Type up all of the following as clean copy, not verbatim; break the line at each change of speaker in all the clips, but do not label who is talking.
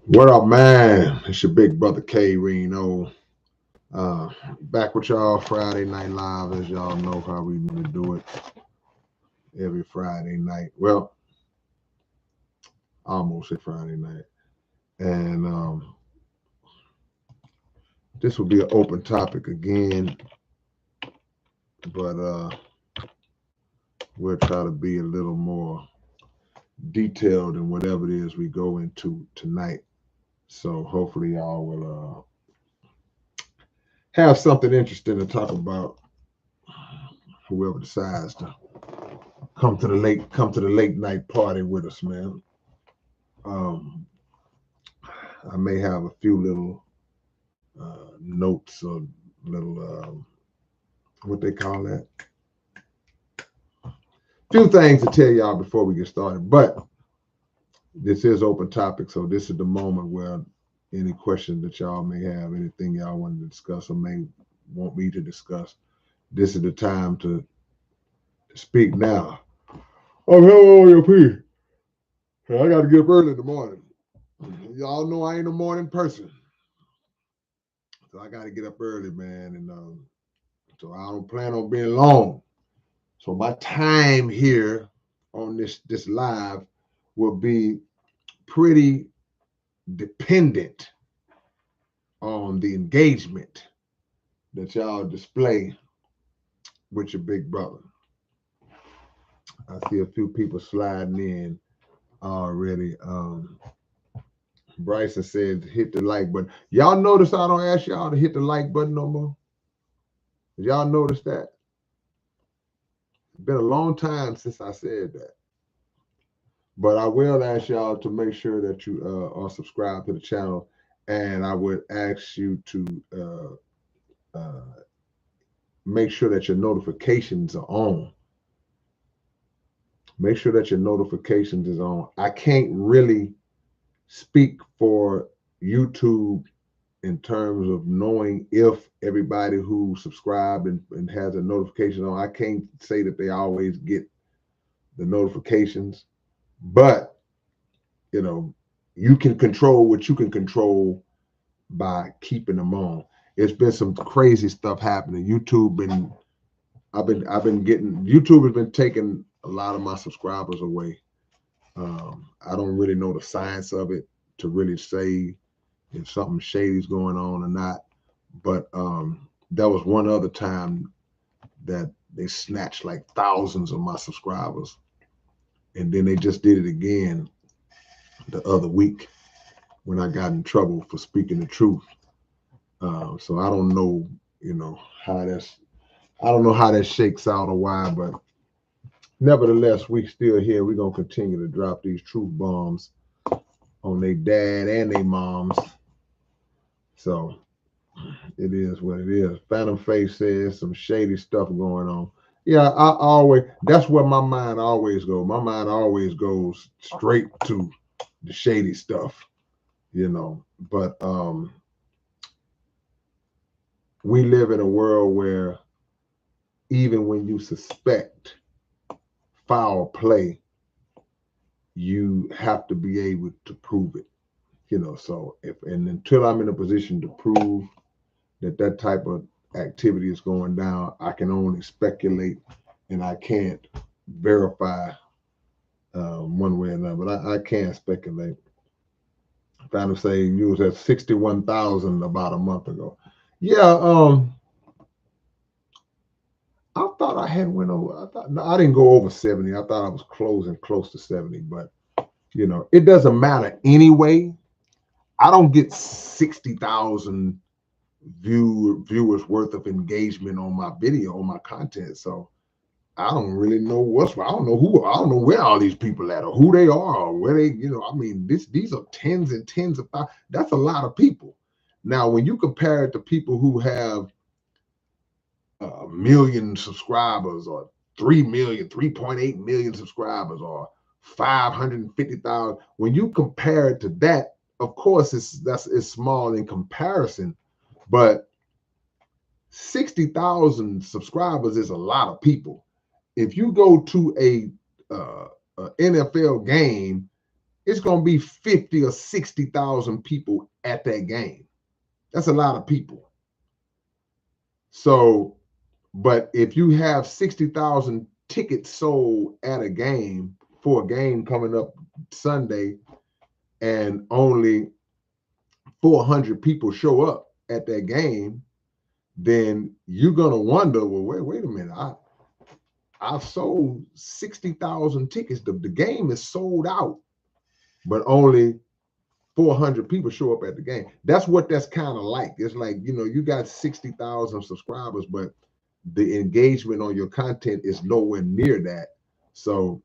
What up, man? It's your big brother K-Rino. Back with y'all Friday Night Live, as y'all know how we do it every Friday night. Well, almost a Friday night. And this will be an open topic again, but we'll try to be a little more detailed in whatever it is we go into tonight. So hopefully y'all will have something interesting to talk about. Whoever decides to come to the late night party with us, man. Um, I may have a few little notes or little what they call that, few things to tell y'all before we get started. But this is open topic, so this is the moment where any questions that y'all may have, anything y'all want to discuss or may want me to discuss, this is the time to speak now. Oh, hello, your P. Hey, I got to get up early in the morning. Y'all know I ain't a morning person, so I got to get up early, man, and so I don't plan on being long. So my time here on this live will be pretty dependent on the engagement that y'all display with your big brother. I see a few people sliding in already. Bryson said hit the like button. Y'all notice I don't ask y'all to hit the like button no more? Y'all notice that? It's been a long time since I said that. But I will ask y'all to make sure that you are subscribed to the channel, and I would ask you to make sure that your notifications are on. Make sure that your notifications is on. I can't really speak for YouTube in terms of knowing if everybody who subscribed and has a notification on. I can't say that they always get the notifications, but you know, you can control what you can control by keeping them on. It's been some crazy stuff happening. I've been getting YouTube has been taking a lot of my subscribers away. I don't really know the science of it to really say if something shady is going on or not. But there was one other time that they snatched like thousands of my subscribers, and then they just did it again the other week when I got in trouble for speaking the truth. So I don't know, how that's I don't know how that shakes out or why, but nevertheless, we still here. We're gonna continue to drop these truth bombs on their dad and their moms. So it is what it is. Phantom Face says some shady stuff going on. Yeah, I always that's where my mind always goes. My mind always goes straight to the shady stuff. But we live in a world where even when you suspect foul play, you have to be able to prove it. So if and until I'm in a position to prove that type of activity is going down, I can only speculate and I can't verify one way or another. But I can't speculate. Trying to say you was at 61,000 about a month ago. Yeah, I thought I had went over. I thought no, I didn't go over 70. I thought I was closing close to 70, but it doesn't matter anyway. I don't get 60,000 viewers worth of engagement on my video, on my content. So I don't really know I don't know who, I don't know where all these people at or who they are or where they, I mean, these are tens and tens of thousands. That's a lot of people. Now, when you compare it to people who have a million subscribers or 3 million, 3.8 million subscribers or 550,000, when you compare it to that, of course, it's small in comparison, but 60,000 subscribers is a lot of people. If you go to a NFL game it's going to be 50 or 60,000 people at that game. That's a lot of people. So, but if you have 60,000 tickets sold at a game for a game coming up Sunday and only 400 people show up at that game, then you're going to wonder, well, wait a minute. I've sold 60,000 tickets. The game is sold out, but only 400 people show up at the game. That's what that's kind of like. It's like, you got 60,000 subscribers, but the engagement on your content is nowhere near that. So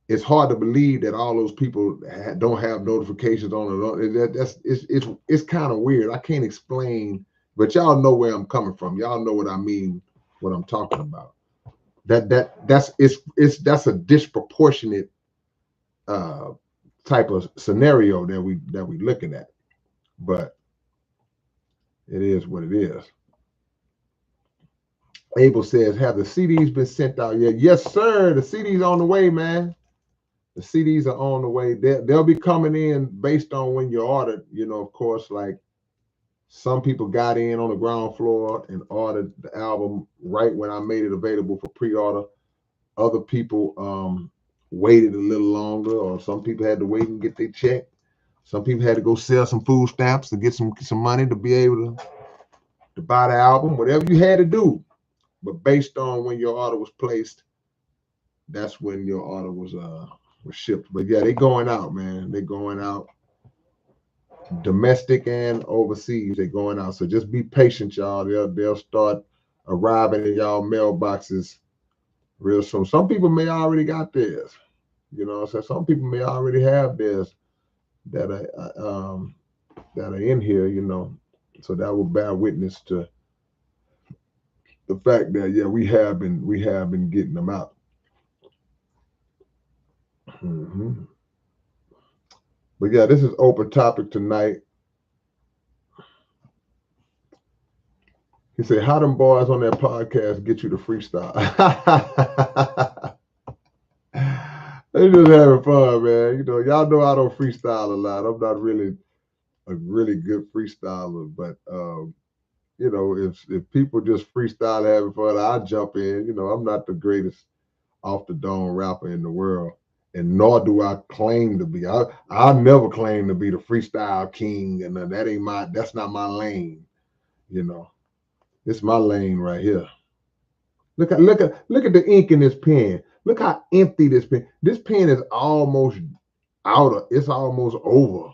it's hard to believe that all those people don't have notifications on it. It's kind of weird. I can't explain, but y'all know where I'm coming from. Y'all know what I mean, what I'm talking about. That's a disproportionate type of scenario that we looking at, but it is what it is. Abel says, have the CDs been sent out yet? Yes, sir. The CDs on the way, man. The CDs are on the way. They'll be coming in based on when you ordered. Of course, like some people got in on the ground floor and ordered the album right when I made it available for pre-order. Other people waited a little longer, or some people had to wait and get their check. Some people had to go sell some food stamps to get some money to be able to buy the album, whatever you had to do. But based on when your order was placed, that's when your order was shipped. But yeah, they're going out, man. They're going out, domestic and overseas. They're going out. So just be patient, y'all. They'll start arriving in y'all mailboxes real soon. Some people may already got theirs. So some people may already have theirs that are in here. So that will bear witness to the fact that we have been getting them out. Mm-hmm. But yeah, this is open topic tonight. He said, how them boys on that podcast get you to freestyle? They just having fun, man. Y'all know I don't freestyle a lot. I'm not really a really good freestyler, but if people just freestyle having fun, I jump in. I'm not the greatest off the dome rapper in the world, and nor do I claim to be. I never claim to be the freestyle king, and that's not my lane. It's my lane right here. Look at the ink in this pen. Look how empty this pen. This pen is almost it's almost over.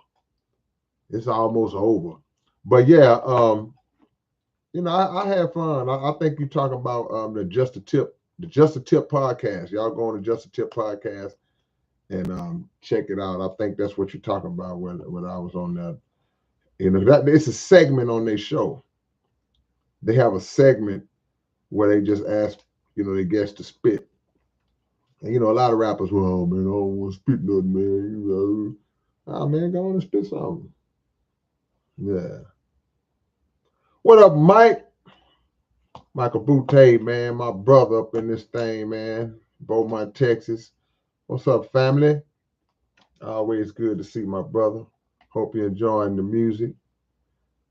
It's almost over. But yeah, I had fun. I think you're talking about the Just a Tip podcast. Y'all go on the Just a Tip podcast and check it out. I think that's what you're talking about when I was on that. That it's a segment on their show. They have a segment where they just ask, their guests to spit. And a lot of rappers, well, man, I don't want to spit nothing, man. Man, go on and spit something. Yeah. What up, Mike? Michael Butte, man, my brother up in this thing, man. Beaumont, Texas. What's up, family? Always good to see my brother. Hope you're enjoying the music.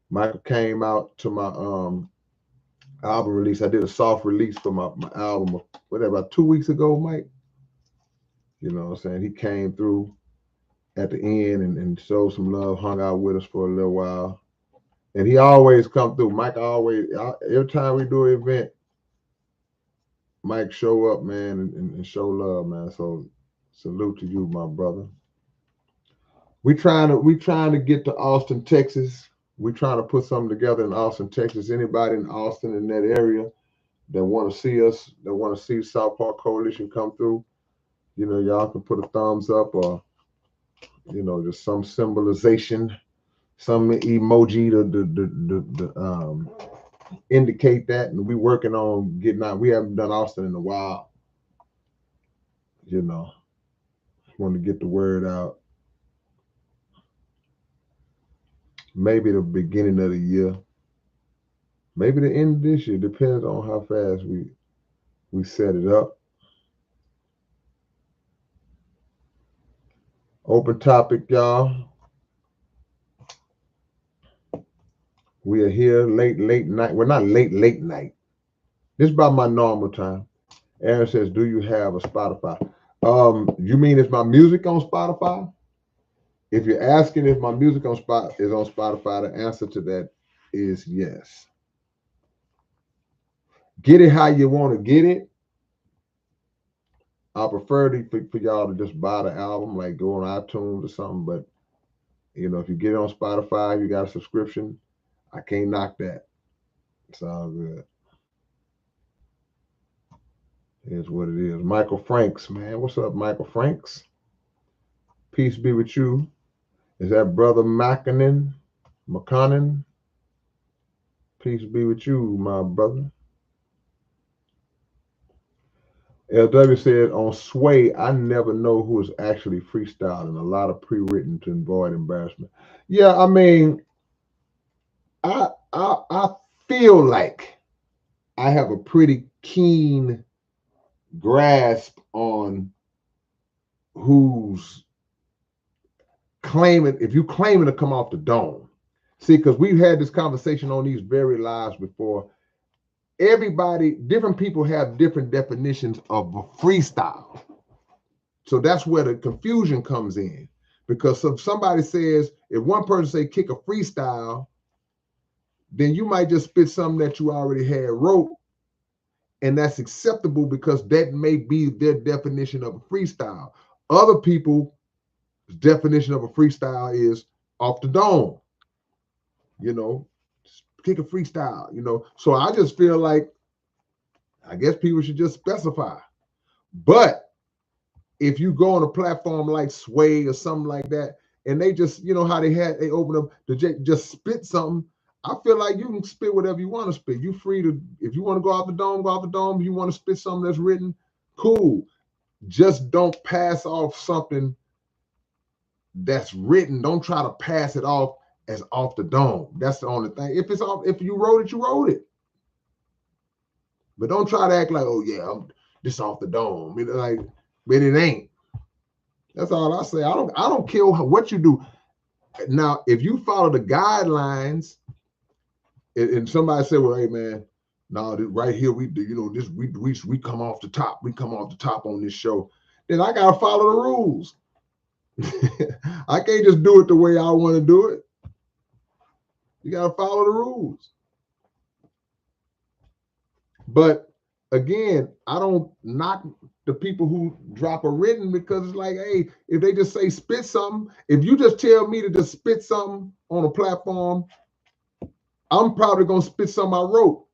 Michael came out to my album release. I did a soft release for my album, about 2 weeks ago, Mike. You know what I'm saying? He came through at the end and showed some love, hung out with us for a little while. And he always come through. Mike every time we do an event, Mike show up, man, and show love, man. So salute to you, my brother. We trying to get to Austin, Texas. We trying to put something together in Austin, Texas. Anybody in Austin in that area that want to see us, that want to see South Park Coalition come through, y'all can put a thumbs up or, just some symbolization, some emoji to indicate that. And we working on getting out. We haven't done Austin in a while. Want to get the word out. Maybe the beginning of the year. Maybe the end of this year. Depends on how fast we set it up. Open topic, y'all. We are here late night. We're not late night. This is about my normal time. Aaron says, "Do you have a Spotify?" You mean is my music on Spotify? If you're asking if my music is on Spotify, the answer to that is yes. Get it how you want to get it. I prefer for y'all to just buy the album, like go on iTunes or something. But if you get it on Spotify, you got a subscription. I can't knock that. It's all good. Here's what it is. Michael Franks, man. What's up, Michael Franks? Peace be with you. Is that Brother McConnon? Peace be with you, my brother. LW said on Sway, I never know who is actually freestyling. A lot of pre-written to avoid embarrassment. Yeah, I mean, I feel like I have a pretty keen grasp on who's claiming. If you claiming to come off the dome, see, because we've had this conversation on these very lives before. Different people have different definitions of a freestyle. So that's where the confusion comes in. Because if somebody says, if one person say kick a freestyle, then you might just spit something that you already had wrote, and that's acceptable because that may be their definition of a freestyle. Other people's definition of a freestyle is off the dome, kick a freestyle, So I just feel like, I guess people should just specify. But if you go on a platform like Sway or something like that, and they just, how they open up to just spit something, I feel like you can spit whatever you want to spit. You're free to, if you want to go off the dome, go off the dome. If you want to spit something that's written, cool. Just don't pass off something that's written. Don't try to pass it off as off the dome. That's the only thing. If you wrote it, you wrote it. But don't try to act like, oh yeah, I'm just off the dome. But it ain't. That's all I say. I don't care what you do. Now, if you follow the guidelines, and somebody say, well, hey man, no, right here we do, this we come off the top. We come off the top on this show. Then I gotta follow the rules. I can't just do it the way I want to do it. You gotta follow the rules. But again, I don't knock the people who drop a written because it's like, hey, if they just say spit something, if you just tell me to just spit something on a platform, I'm probably gonna spit something I wrote.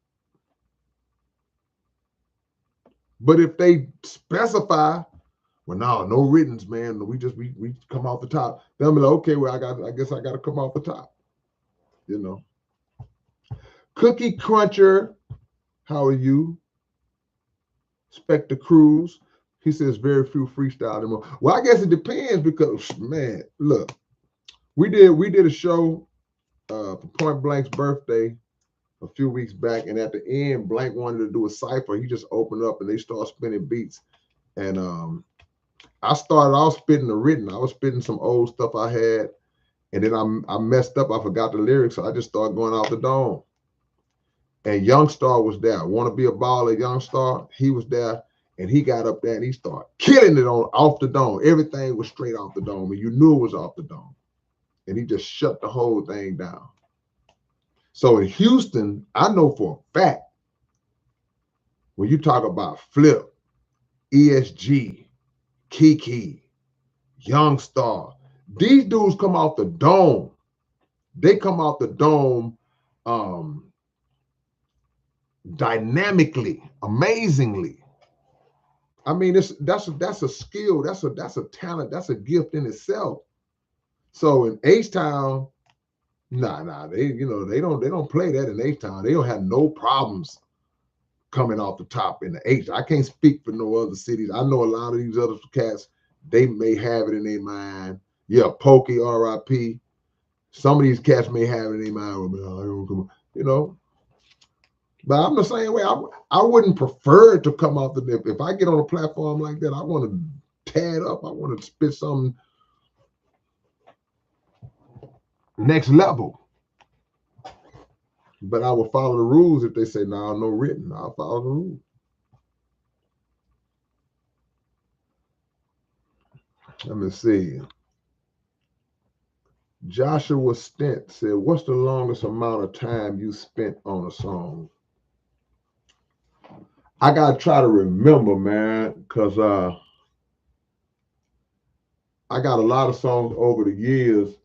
But if they specify, well, no writtens, man, we come off the top, they'll be like, okay, well, I guess I gotta come off the top. Cookie Cruncher, how are you? Spectre Cruz, he says very few freestyle anymore. Well, I guess it depends because, man, look, we did a show for Point Blank's birthday a few weeks back, and at the end, Blank wanted to do a cipher. He just opened up and they started spinning beats, and I started off spitting the written. I was spitting some old stuff I had, and then I messed up. I forgot the lyrics, so I just started going off the dome. And Youngstar was there. Want to be a baller, Youngstar? He was there, and he got up there and he started killing it off the dome. Everything was straight off the dome, and you knew it was off the dome. And he just shut the whole thing down. So in Houston, I know for a fact, when you talk about Flip, ESG, Kiki, Youngstar, these dudes come off the dome. They come off the dome dynamically, amazingly. I mean, that's a skill, that's a talent, that's a gift in itself. So in H-Town, they don't play that in H-Town. They don't have no problems coming off the top in the H. I can't speak for no other cities. I know a lot of these other cats, they may have it in their mind. Yeah, Pokey, RIP. Some of these cats may have it in their mind. But I'm the same way. I wouldn't prefer it to come off the. If I get on a platform like that, I want to tear it up. I want to spit something next level. But I will follow the rules if they say no written. I'll follow the rules. Let me see. Joshua Stent said, "What's the longest amount of time you spent on a song?" I gotta try to remember, man, because I got a lot of songs over the years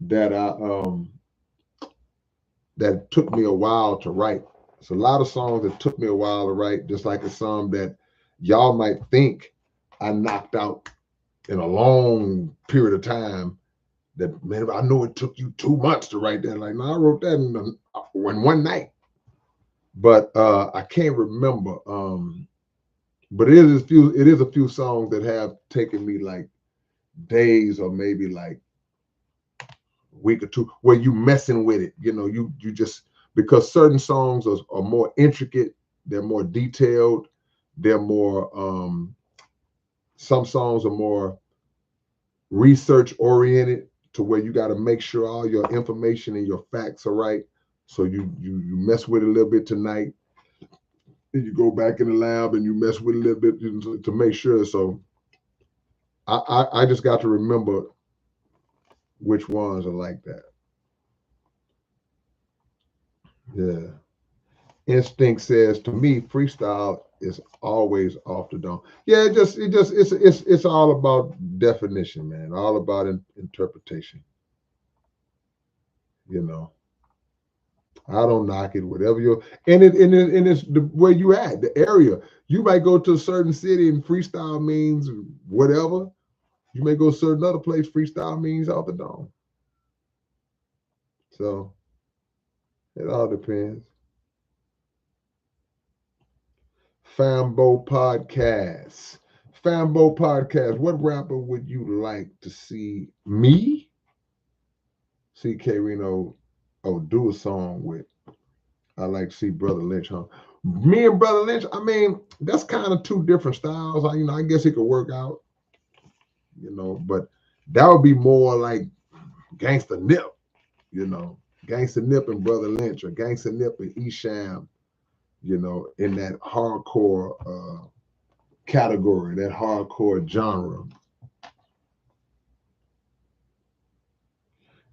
that that took me a while to write. It's a lot of songs that took me a while to write, just like it's some that y'all might think I knocked out in a long period of time. That, man, I know it took you 2 months to write that. Like, no, I wrote that in one night. But I can't remember. But it is a few songs that have taken me like days or maybe like a week or two where you messing with it. You know, you just, because certain songs are more intricate, they're more detailed, they're more some songs are more research oriented to where you got to make sure all your information and your facts are right. So you mess with it a little bit tonight, and you go back in the lab and you mess with it a little bit to make sure. So I just got to remember which ones are like that. Yeah. Instinct says, to me, freestyle is always off the dome. Yeah, it's all about definition, man. All about interpretation. You know, I don't knock it. Whatever you're, and it's the where you at, the area. You might go to a certain city and freestyle means whatever. You may go to a certain other place. Freestyle means off the dome. So it all depends. Fambo Podcast. Fambo Podcast. What rapper would you like to see me? See K-Rino do a song with. I like to see Brother Lynch, huh? Me and Brother Lynch, I mean, that's kind of two different styles. I guess it could work out, but that would be more like Gangsta Nip, Gangsta Nip and Brother Lynch, or Gangsta Nip and Esham, in that hardcore category, that hardcore genre.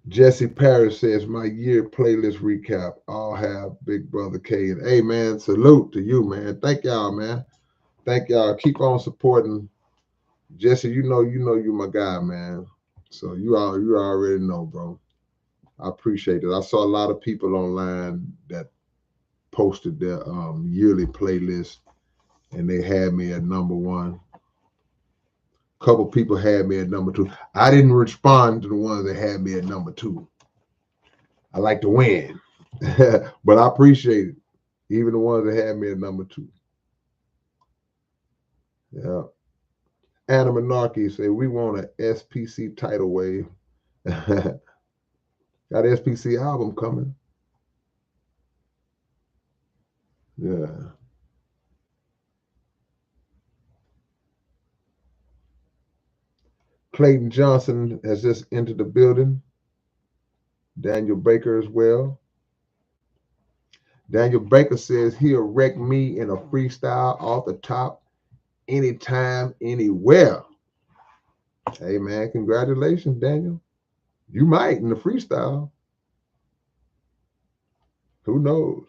Jesse Parrish says, my year playlist recap. I'll have Big Brother K. And hey, man, salute to you, man. Thank y'all, man. Thank y'all. Keep on supporting Jesse. You know you my guy, man. So you already know, bro. I appreciate it. I saw a lot of people online that posted their yearly playlist, and they had me at number one. A couple people had me at number two. I didn't respond to the ones that had me at number two. I like to win, but I appreciate it. Even the ones that had me at number two. Yeah. Anna Menarche say, we want an SPC tidal wave. Got an SPC album coming. Yeah. Clayton Johnson has just entered the building. Daniel Baker as well. Daniel Baker says he'll wreck me in a freestyle off the top, anytime, anywhere. Hey, man, congratulations, Daniel. You might in the freestyle. Who knows?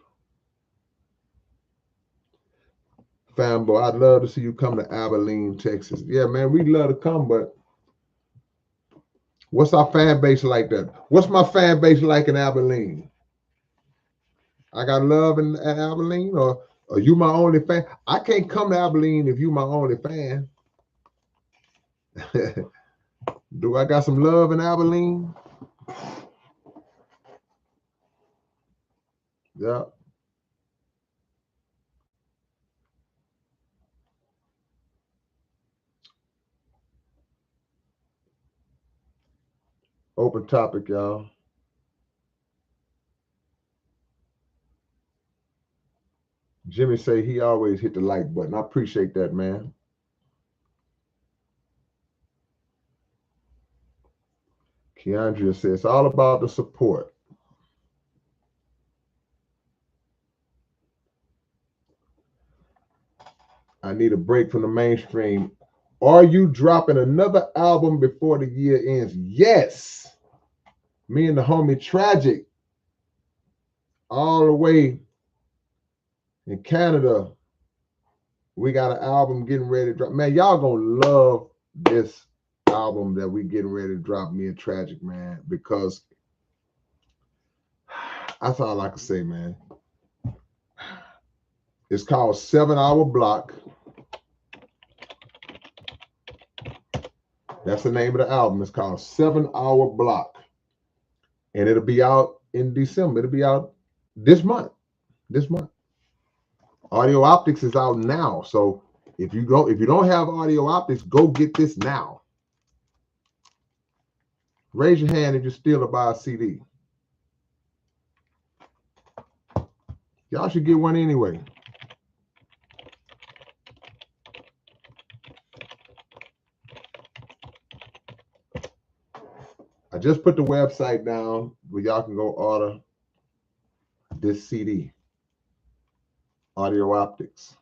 Fanboy, I'd love to see you come to Abilene, Texas. Yeah, man, we'd love to come, but what's our fan base like that? What's my fan base like in Abilene? I got love at Abilene, or are you my only fan? I can't come to Abilene if you my only fan. Do I got some love in Abilene? Yeah. Open topic, y'all. Jimmy say he always hit the like button. I appreciate that, man. Keandria says it's all about the support. I need a break from the mainstream. Are you dropping another album before the year ends? Yes. Me and the homie Tragic, all the way in Canada, we got an album getting ready to drop. Man, y'all gonna love this album that we getting ready to drop, me and Tragic, man, because that's all I can say, man. It's called 7 Hour Block. That's the name of the album. It's called 7 Hour Block. And it'll be out in December. It'll be out this month. This month. Audio Optics is out now. So if you don't have Audio Optics, go get this now. Raise your hand if you're still to buy a CD. Y'all should get one anyway. I just put the website down where y'all can go order this CD. Audio Optics.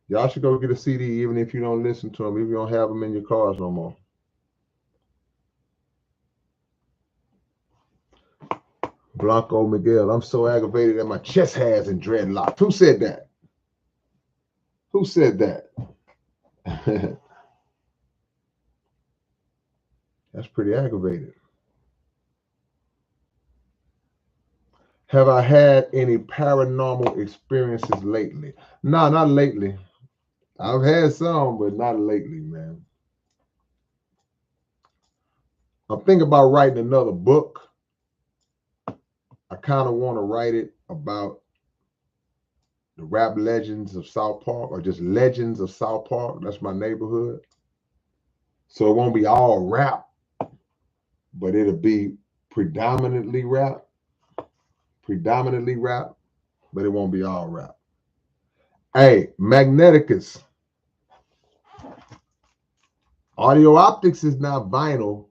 Y'all should go get a CD even if you don't listen to them, if you don't have them in your cars no more. Blanco Miguel, I'm so aggravated that my chest hairs in dreadlocks. Who said that? Who said that? That's pretty aggravated. Have I had any paranormal experiences lately? No, not lately. I've had some, but not lately, man. I'm thinking about writing another book. I kind of want to write it about the rap legends of South Park, or just legends of South Park. That's my neighborhood. So it won't be all rap, but it'll be predominantly rap, but it won't be all rap. Hey, Magneticus. Audio Optics is not vinyl,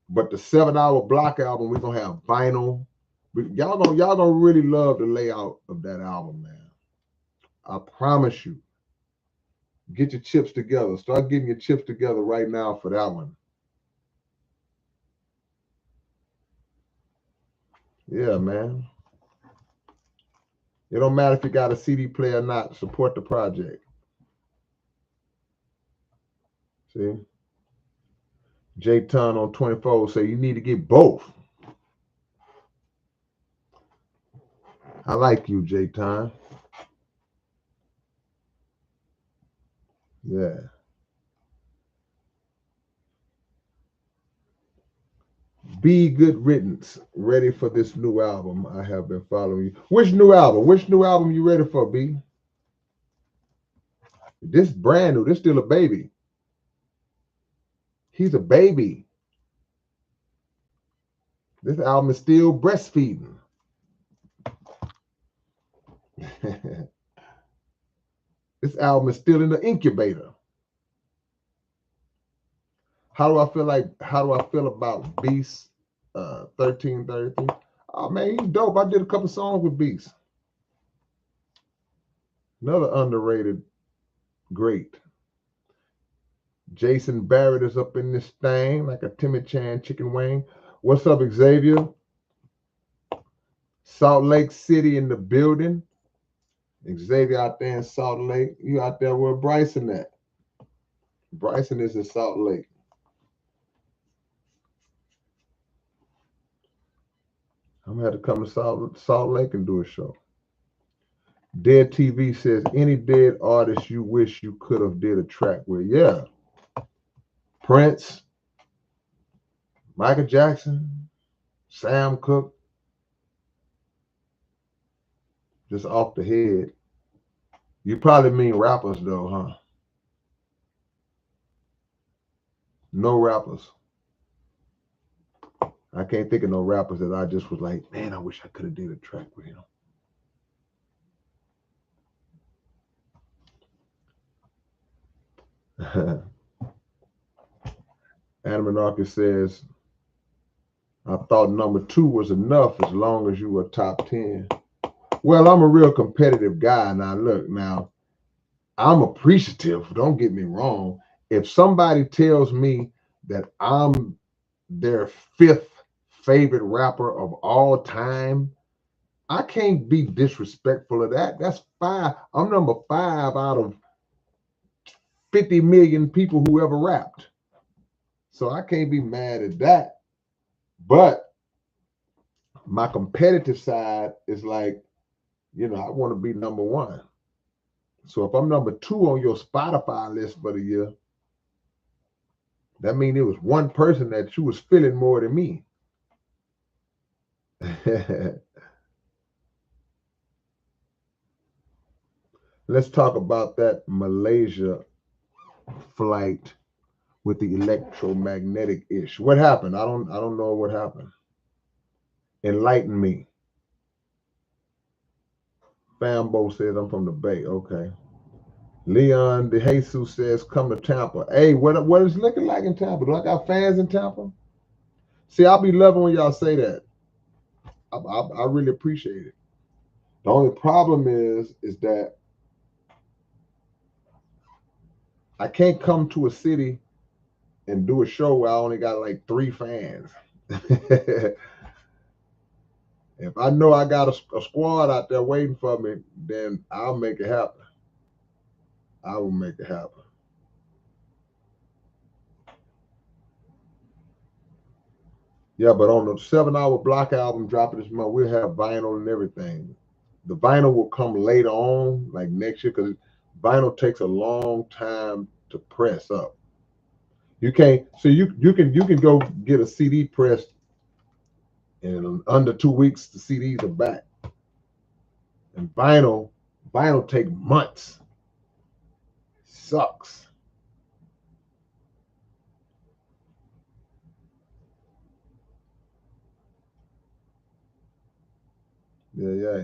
but the 7 Hour Block album, we're gonna have vinyl. Y'all gonna really love the layout of that album, man. I promise you. Get your chips together. Start getting your chips together right now for that one. Yeah, man. It don't matter if you got a CD player or not. Support the project. See? J Ton on 24 say you need to get both. I like you, J Ton. Yeah. Be Good Riddance. Ready for this new album. I have been following you. Which new album? Which new album you ready for, B? This brand new. This still a baby. He's a baby. This album is still breastfeeding. This album is still in the incubator. How do I feel about Beast 1333? Oh man, he's dope. I did a couple songs with Beast. Another underrated great. Jason Barrett is up in this thing like a Timmy Chan chicken wing. What's up, Xavier? Salt Lake City in the building. Xavier out there in Salt Lake. You out there where Bryson at? Bryson is in Salt Lake. I'm gonna have to come to Salt Lake and do a show. Dead TV says, any dead artist you wish you could have did a track with? Yeah. Prince, Michael Jackson, Sam Cooke. Just off the head. You probably mean rappers though, huh? No rappers. I can't think of no rappers that I just was like, man, I wish I could have did a track with him. Anaminarchy says, I thought number 2 was enough as long as you were top 10. Well, I'm a real competitive guy. Now, I'm appreciative. Don't get me wrong. If somebody tells me that I'm their 5th favorite rapper of all time, I can't be disrespectful of that. That's 5. I'm number 5 out of 50 million people who ever rapped. So I can't be mad at that. But my competitive side is like, I want to be number 1. So if I'm number 2 on your Spotify list for the year, that means it was one person that you was feeling more than me. Let's talk about that Malaysia flight with the electromagnetic ish. What happened? I don't know what happened. Enlighten me. Fambo says I'm from the Bay. Okay. Leon De Jesus says come to Tampa. Hey, what is it looking like in Tampa? Do I got fans in Tampa? See, I'll be loving when y'all say that. I really appreciate it. The only problem is that I can't come to a city and do a show where I only got like 3 fans. If I know I got a squad out there waiting for me, then I'll make it happen. I will make it happen. Yeah, but on the 7-hour block album dropping this month, we'll have vinyl and everything. The vinyl will come later on, like next year, because vinyl takes a long time to press up. You can't. So you can go get a CD pressed in under 2 weeks. The CDs are back. And vinyl take months. Sucks. Yeah.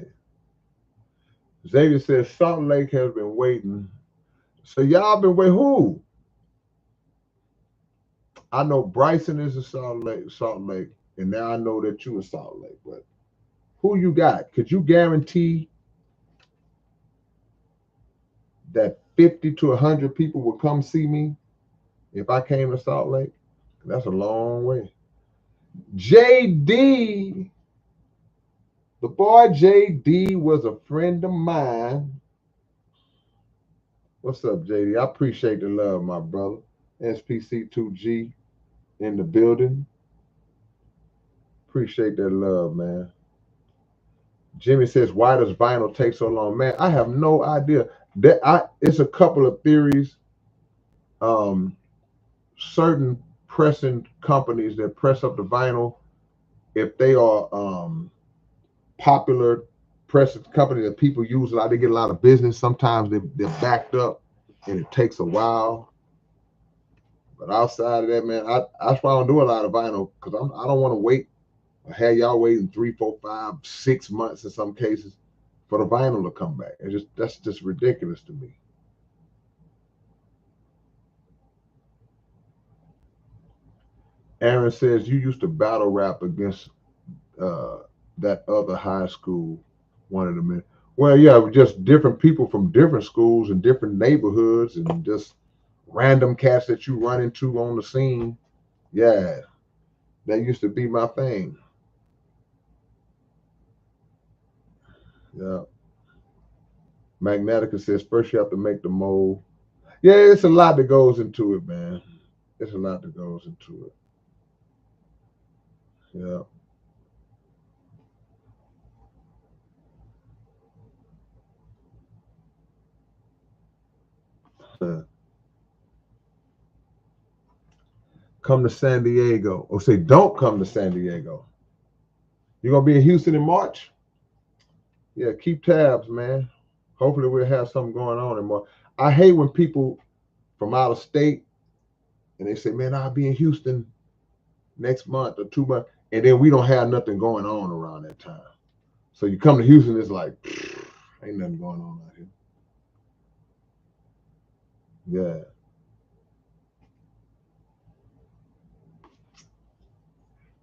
Xavier says Salt Lake has been waiting. So y'all been waiting who? I know Bryson is a Salt Lake, and now I know that you a Salt Lake. But who you got? Could you guarantee that 50 to 100 people would come see me if I came to Salt Lake? That's a long way. JD, the boy JD was a friend of mine. What's up, JD? I appreciate the love, my brother. SPC2G in the building. Appreciate that love, man. Jimmy says, why does vinyl take so long? Man, I have no idea. It's a couple of theories. Certain pressing companies that press up the vinyl, if they are popular pressing company that people use a lot, they get a lot of business. Sometimes they're backed up and it takes a while. But outside of that, man, that's why I don't do a lot of vinyl, because I don't want to wait. I had y'all waiting 3, 4, 5, 6 months in some cases for the vinyl to come back. That's just ridiculous to me. Aaron says you used to battle rap against that other high school, one of the men. Well, yeah, just different people from different schools and different neighborhoods and just random cats that you run into on the scene. Yeah, that used to be my thing. Yeah. Magnetica says first you have to make the mold. Yeah, it's a lot that goes into it, man. It's a lot that goes into it. Yeah. Come to San Diego. Or say don't come to San Diego. You're gonna be in Houston in March? Yeah, keep tabs, man. Hopefully we'll have something going on in March. I hate when people from out of state and they say, man, I'll be in Houston next month or 2 months, and then we don't have nothing going on around that time. So you come to Houston, it's like, ain't nothing going on out here. Yeah.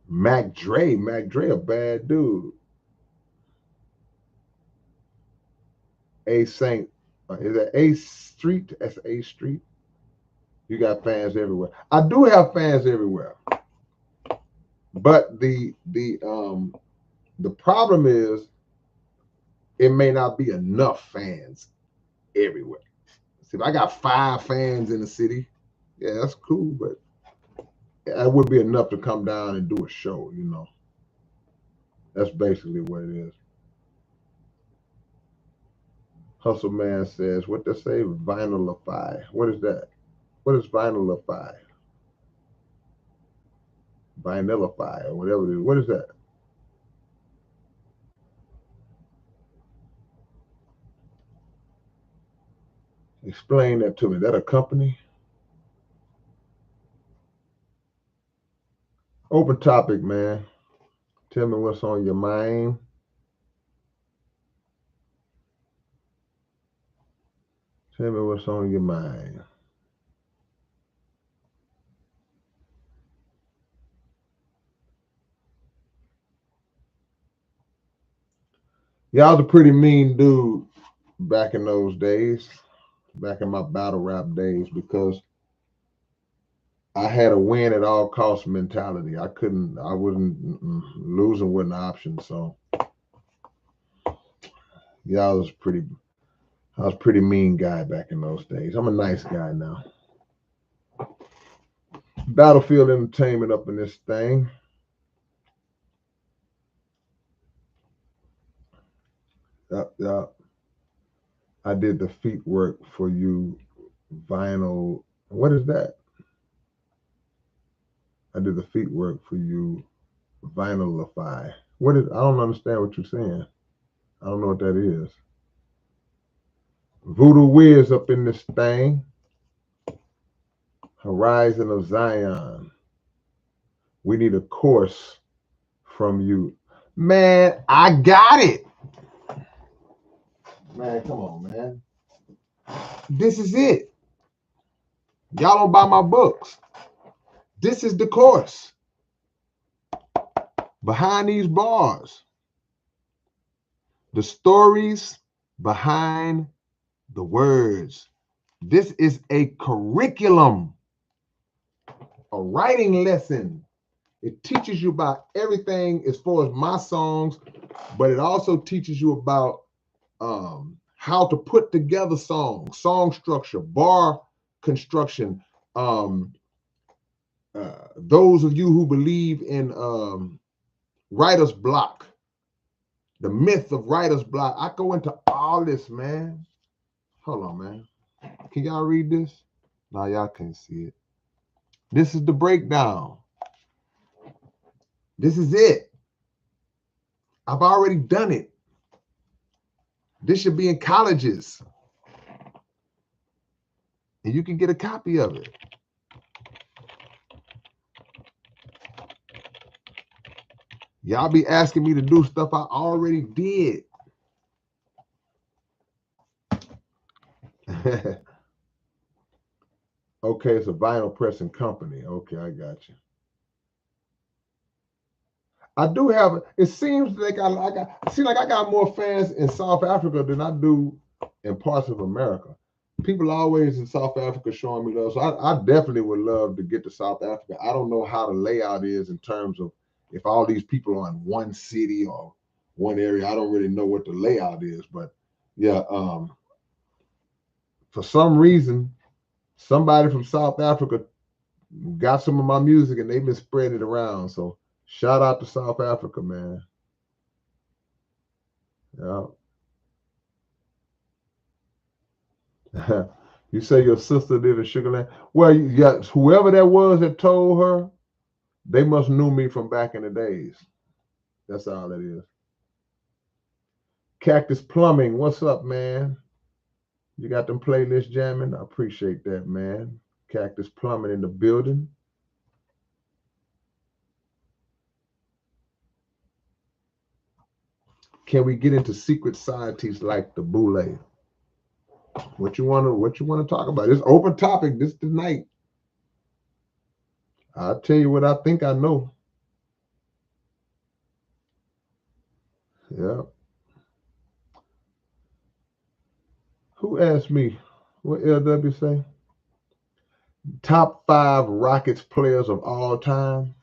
Mac Dre, a bad dude. A Saint, is that A Street? That's A Street. You got fans everywhere. I do have fans everywhere, but the problem is it may not be enough fans everywhere. See, if I got 5 fans in the city, yeah, that's cool, but that would be enough to come down and do a show. That's basically what it is. Hustle Man says, what they say, vinylify. What is that? What is vinylify? Vinylify or whatever it is. What is that? Explain that to me. Is that a company? Open topic, man. Tell me what's on your mind. Tell me what's on your mind. Y'all was a pretty mean dude back in those days, back in my battle rap days, because I had a win at all cost mentality. I wasn't losing with an option. So y'all was I was a pretty mean guy back in those days. I'm a nice guy now. Battlefield Entertainment up in this thing. Yep. I did the feet work for you, vinyl. What is that? I did the feet work for you, vinylify. What is? I don't understand what you're saying. I don't know what that is. Voodoo Wiz up in this thing. Horizon of Zion. We need a course from you. Man, I got it. Man, come on, man. This is it. Y'all don't buy my books. This is the course. Behind these bars. The stories behind the words. This is a curriculum, a writing lesson. It teaches you about everything as far as my songs, but it also teaches you about how to put together songs, song structure, bar construction. Those of you who believe in writer's block, the myth of writer's block, I go into all this, man. Hold on, man. Can y'all read this? No, y'all can't see it. This is the breakdown. This is it. I've already done it. This should be in colleges. And you can get a copy of it. Y'all be asking me to do stuff I already did. Okay, it's a vinyl pressing company. Okay, I got you. I do have. It seems like I got more fans in South Africa than I do in parts of America. People always in South Africa showing me love, so I definitely would love to get to South Africa. I don't know how the layout is in terms of if all these people are in one city or one area. I don't really know what the layout is, but yeah. For some reason, somebody from South Africa got some of my music and they've been spreading it around. So shout out to South Africa, man. Yeah. You say your sister did a Sugarland? Well, yeah, whoever that was that told her, they must knew me from back in the days. That's all it is. Cactus Plumbing, what's up, man? You got them playlists jamming? I appreciate that, man. Cactus Plumbing in the building. Can we get into secret societies like the Boule? What you wanna talk about? It's open topic this tonight. I'll tell you what I think I know. Yeah. Who asked me? What LW say? Top 5 Rockets players of all time.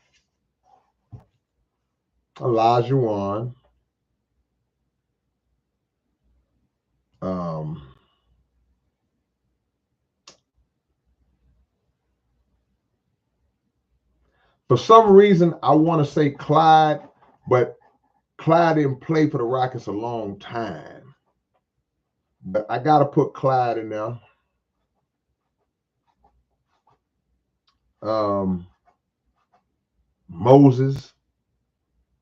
Elijah Wan. Um, for some reason, I want to say Clyde, but Clyde didn't play for the Rockets a long time. But I got to put Clyde in there. Um, Moses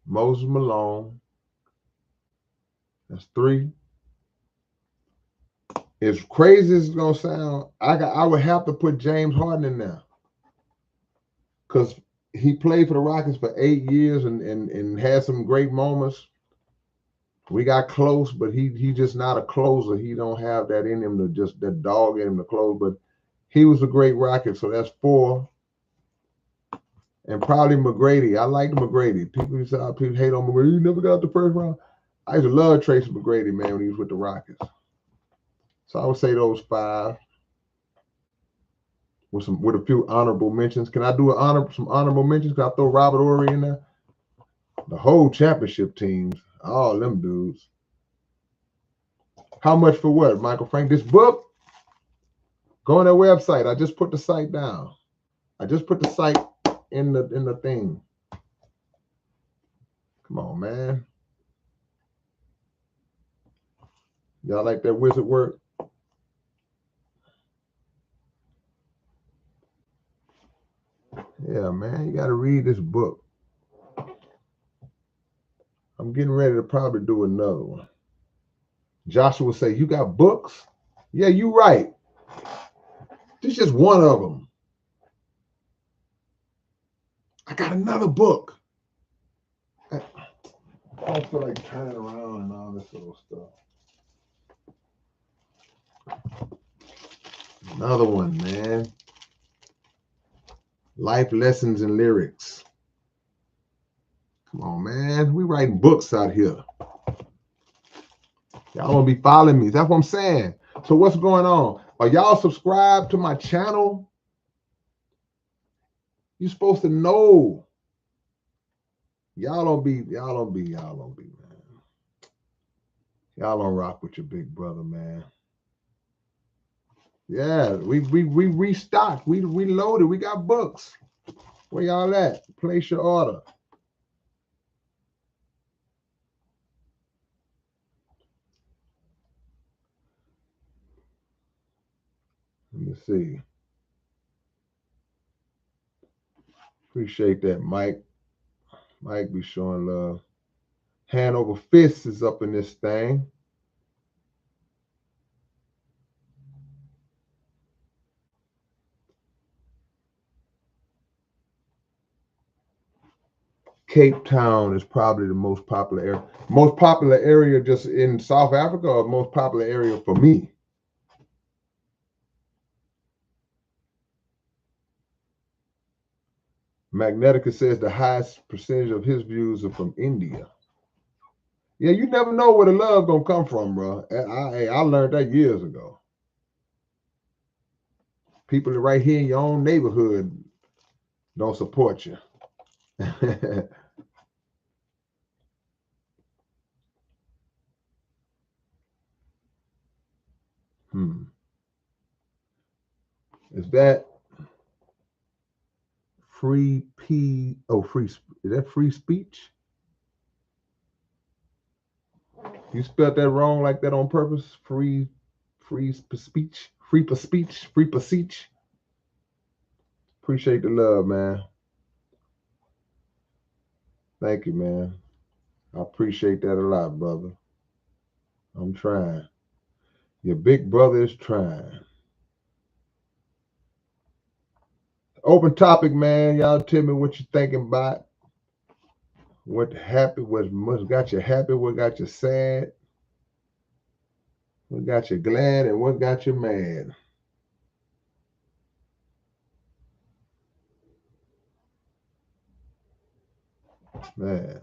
Malone. That's 3. As crazy as it's gonna sound, I would have to put James Harden in there because he played for the Rockets for 8 years and had some great moments. We got close, but he just not a closer. He don't have that in him to just that dog in him to close. But he was a great Rocket, so that's 4. And probably McGrady. I liked McGrady. People hate on McGrady. He never got the first round. I used to love Tracy McGrady, man, when he was with the Rockets. So I would say those 5 with a few honorable mentions. Can I do some honorable mentions? Can I throw Robert Horry in there? The whole championship teams, all them dudes. How much for what, Michael Frank? This book? Go on their website. I just put the site down. I just put the site in the thing. Come on, man. Y'all like that wizard work? Yeah, man. You got to read this book. I'm getting ready to probably do another one. Joshua say, you got books? Yeah, you right. This is just one of them. I got another book. I don't feel like turning around and all this little stuff. Another one, man. Life lessons and lyrics. Come on, man. We writing books out here. Y'all gonna be following me. That's what I'm saying. So what's going on? Are y'all subscribed to my channel? You supposed to know. Y'all don't be, man. Y'all don't rock with your big brother, man. Yeah, we restocked. We reloaded. We got books. Where y'all at? Place your order. Let me see. Appreciate that, Mike. Mike be showing love. Hand over fist is up in this thing. Cape Town is probably the most popular area. Most popular area just in South Africa, or most popular area for me? Magnetica says the highest percentage of his views are from India. Yeah, you never know where the love gonna come from, bro. I learned that years ago. People right here in your own neighborhood don't support you. Is that free P? Oh, free. Is that free speech? You spelled that wrong like that on purpose? Free speech? Free for speech? Free for speech? Appreciate the love, man. Thank you, man. I appreciate that a lot, brother. I'm trying. Your big brother is trying. Open topic, man. Y'all tell me what you thinking about. What got you happy? What got you sad? What got you glad? And what got you mad? Man.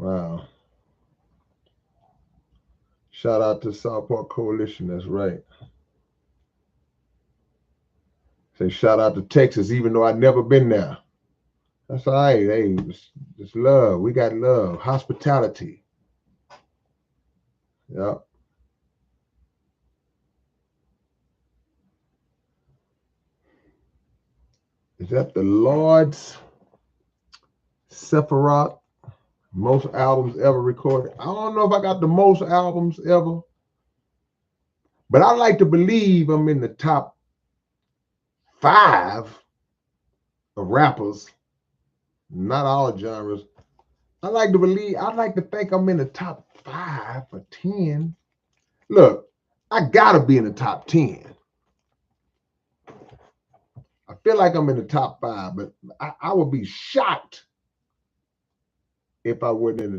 Wow. Shout out to South Park Coalition. That's right. Say shout out to Texas, even though I've never been there. That's all right. Hey, it's love. We got love, hospitality. Yep. Is that the Lord's Sephiroth? Most albums ever recorded. I don't know if I got the most albums ever, but I like to believe I'm in the top 5 of rappers, not all genres. I like to think I'm in the top 5 or 10. Look, I gotta be in the top 10. I feel like I'm in the top 5, but I would be shocked if I wasn't in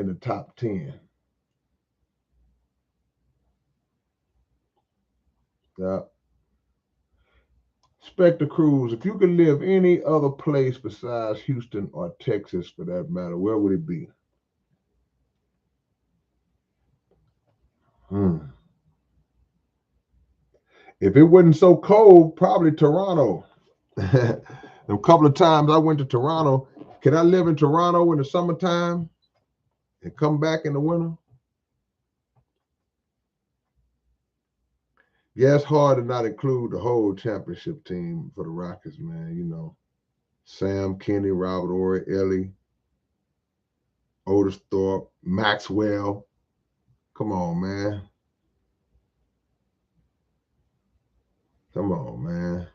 the top 10. Yeah. Spectre Cruz, if you could live any other place besides Houston or Texas for that matter, where would it be? If it wasn't so cold, probably Toronto. A couple of times I went to Toronto. Can I live in Toronto in the summertime and come back in the winter? Yeah, it's hard to not include the whole championship team for the Rockets, man. You know, Sam, Kenny, Robert Horry, Ellie, Otis Thorpe, Maxwell. Come on, man. Come on, man.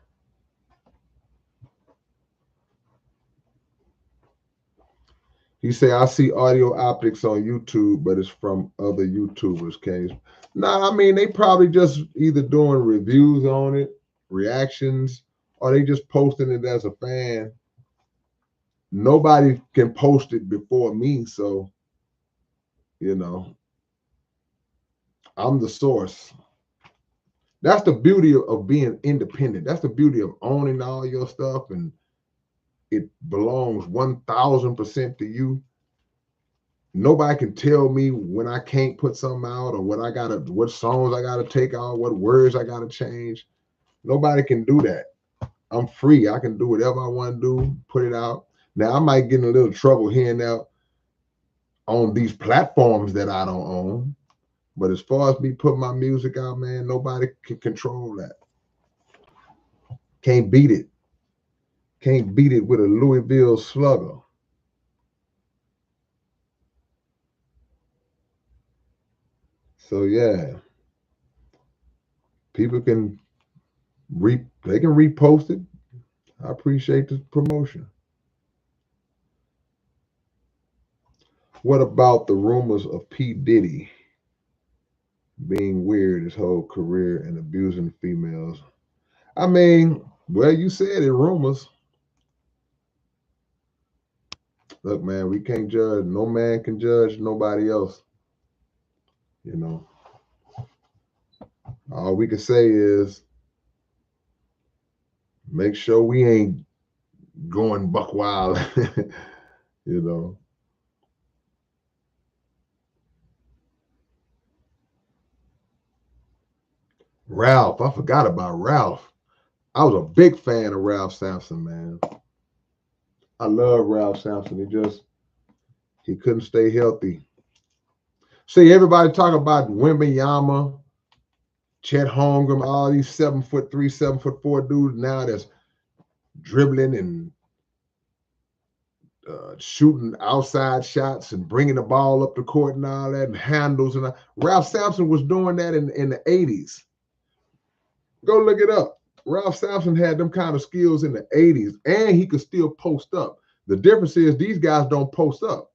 He say, I see audio optics on YouTube, but it's from other YouTubers. Can you? Nah, I mean, they probably just either doing reviews on it, reactions, or they just posting it as a fan. Nobody can post it before me, so, you know, I'm the source. That's the beauty of being independent. That's the beauty of owning all your stuff, and it belongs 1,000% to you. Nobody can tell me when I can't put something out or what songs I gotta take out, what words I gotta change. Nobody can do that. I'm free. I can do whatever I want to do, put it out. Now I might get in a little trouble here and there on these platforms that I don't own. But as far as me putting my music out, man, nobody can control that. Can't beat it. Can't beat it with a Louisville slugger. So yeah, people can they can repost it. I appreciate the promotion. What about the rumors of P. Diddy being weird his whole career and abusing females? I mean, well, you said it, rumors. Look, man, we can't judge. No man can judge nobody else. You know, all we can say is make sure we ain't going buck wild. You know. Ralph, I forgot about Ralph. I was a big fan of Ralph Sampson, man. I love Ralph Sampson. He couldn't stay healthy. See, everybody talk about Wembenyama, Chet Holmgren, all these 7'3", 7'4" dudes now that's dribbling and shooting outside shots and bringing the ball up the court and all that, and handles and all. Ralph Sampson was doing that in the 80s. Go look it up. Ralph Sampson had them kind of skills in the 80s, and he could still post up. The difference is these guys don't post up.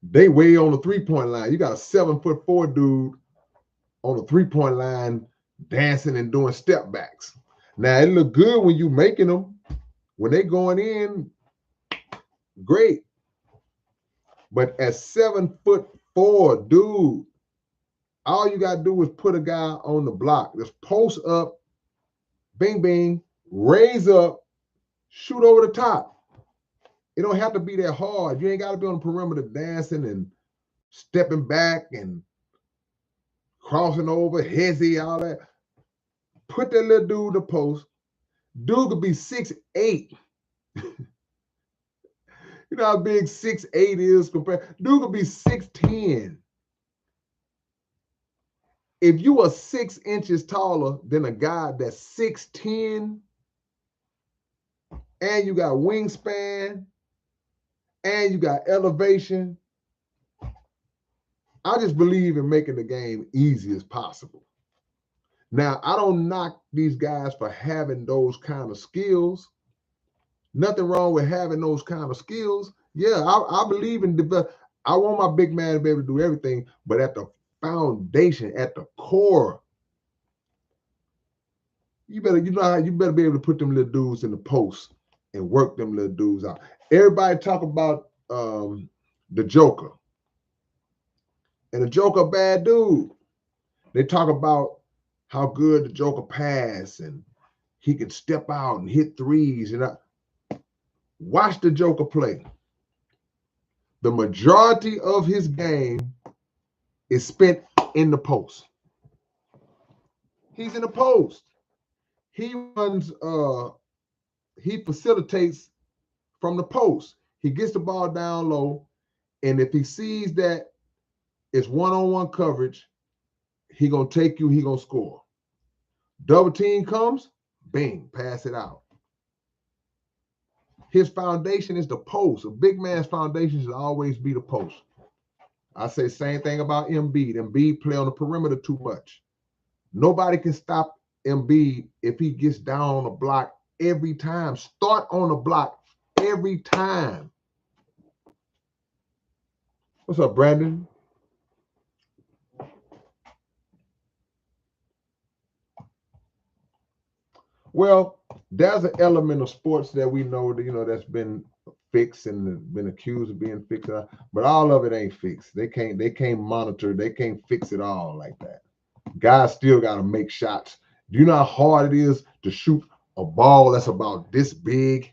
They way on the three-point line. You got a 7'4" dude on the three-point line dancing and doing step backs. Now, it look good when you making them. When they going in, great. But at 7'4", dude, all you got to do is put a guy on the block. Just post up, bing, bing, raise up, shoot over the top. It don't have to be that hard. You ain't got to be on the perimeter dancing and stepping back and crossing over, hezzy, all that. Put that little dude in the post. Dude could be 6'8". You know how big 6'8" is compared? Dude could be 6'10". If you are 6 inches taller than a guy that's 6'10", and you got wingspan, and you got elevation, I just believe in making the game easy as possible. Now, I don't knock these guys for having those kind of skills. Nothing wrong with having those kind of skills. Yeah, I believe in develop. I want my big man to be able to do everything, but at the foundation, at the core, you better be able to put them little dudes in the post and work them little dudes out. Everybody talk about the Joker, and the Joker a bad dude. They talk about how good the Joker pass and he can step out and hit threes. And watch the Joker play. The majority of his game is spent in the post. He's in the post. He runs, he facilitates from the post. He gets the ball down low, and if he sees that it's one-on-one coverage, he gonna take you, he gonna score. Double team comes, bing, pass it out. His foundation is the post. A big man's foundation should always be the post. I say same thing about Embiid. Embiid play on the perimeter too much. Nobody can stop Embiid if he gets down on the block every time. Start on the block every time. What's up, Brandon? Well, there's an element of sports that we know that that's been fixed and been accused of being fixed, but all of it ain't fixed. They can't monitor. They can't fix it all like that. Guys still got to make shots. Do you know how hard it is to shoot a ball that's about this big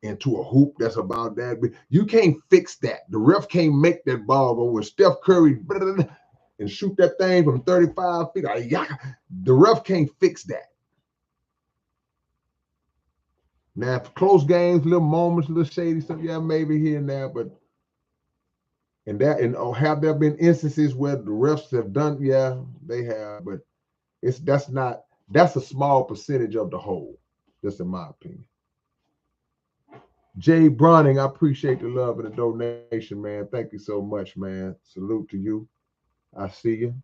into a hoop that's about that big? You can't fix that. The ref can't make that ball go with Steph Curry and shoot that thing from 35 feet. The ref can't fix that. Now, for close games, little moments, little shady stuff, yeah, maybe here and there, but have there been instances where the refs have done? Yeah, they have, but that's a small percentage of the whole, just in my opinion. Jay Browning, I appreciate the love and the donation, man. Thank you so much, man. Salute to you. I see you.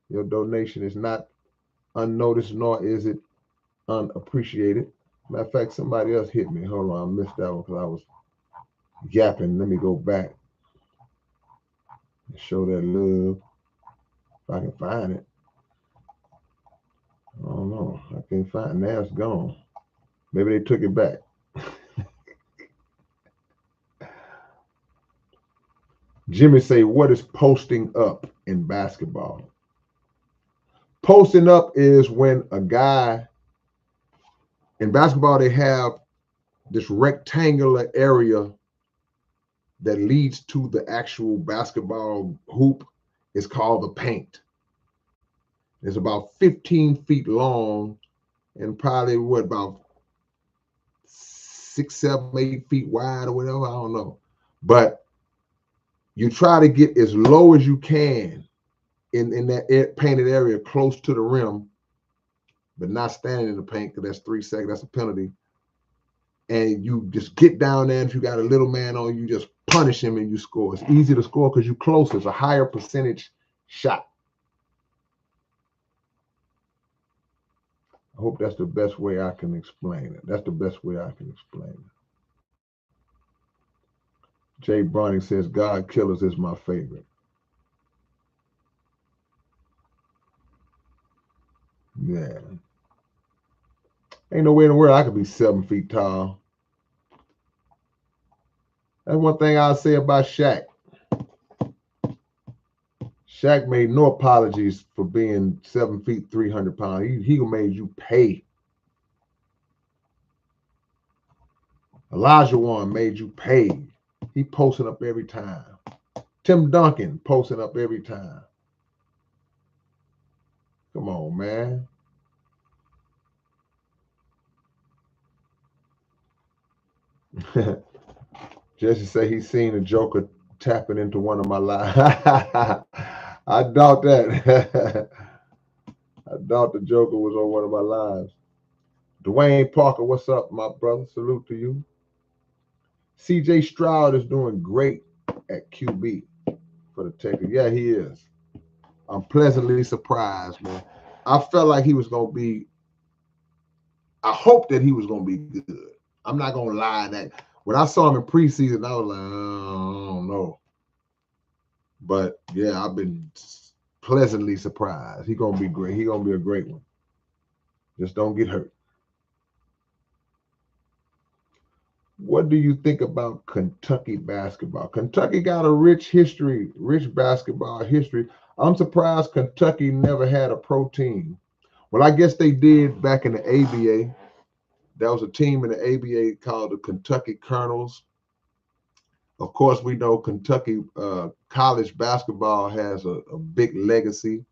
Your donation is not unnoticed, nor is it unappreciated. Matter of fact, somebody else hit me. Hold on, I missed that one because I was yapping. Let me go back and show that love if I can find it. I don't know. I can't find it. Now it's gone. Maybe they took it back. Jimmy say, what is posting up in basketball? Posting up is when a guy in basketball, they have this rectangular area that leads to the actual basketball hoop. It's called the paint. It's about 15 feet long and probably about 6, 7, 8 feet wide or whatever. I don't know. But you try to get as low as you can in that painted area close to the rim, but not standing in the paint because that's 3 seconds. That's a penalty. And you just get down there. And if you got a little man on you, just punish him and you score. It's easy to score because you're close. It's a higher percentage shot. I hope that's the best way I can explain it. That's the best way I can explain it. Jay Browning says, God Killers is my favorite. Yeah. Ain't no way in the world I could be 7 feet tall. That's one thing I'll say about Shaq. Shaq made no apologies for being 7 feet, 300 pounds. He made you pay. Elijah Warren made you pay. He posting up every time. Tim Duncan posting up every time. Come on, man. Jesse say he's seen a Joker tapping into one of my lives. I doubt that. I doubt the Joker was on one of my lives. Dwayne Parker, what's up, my brother? Salute to you. CJ Stroud is doing great at QB for the Texans. Yeah, he is. I'm pleasantly surprised, man. I felt like he was going to be, I hope that he was going to be good. I'm not going to lie. That when I saw him in preseason, I was like, I don't know. But yeah, I've been pleasantly surprised. He's going to be great. He's going to be a great one. Just don't get hurt. What do you think about Kentucky basketball? Kentucky got a rich history, rich basketball history. I'm surprised Kentucky never had a pro team. Well, I guess they did back in the ABA. There was a team in the ABA called the Kentucky Colonels. Of course, we know Kentucky college basketball has a big legacy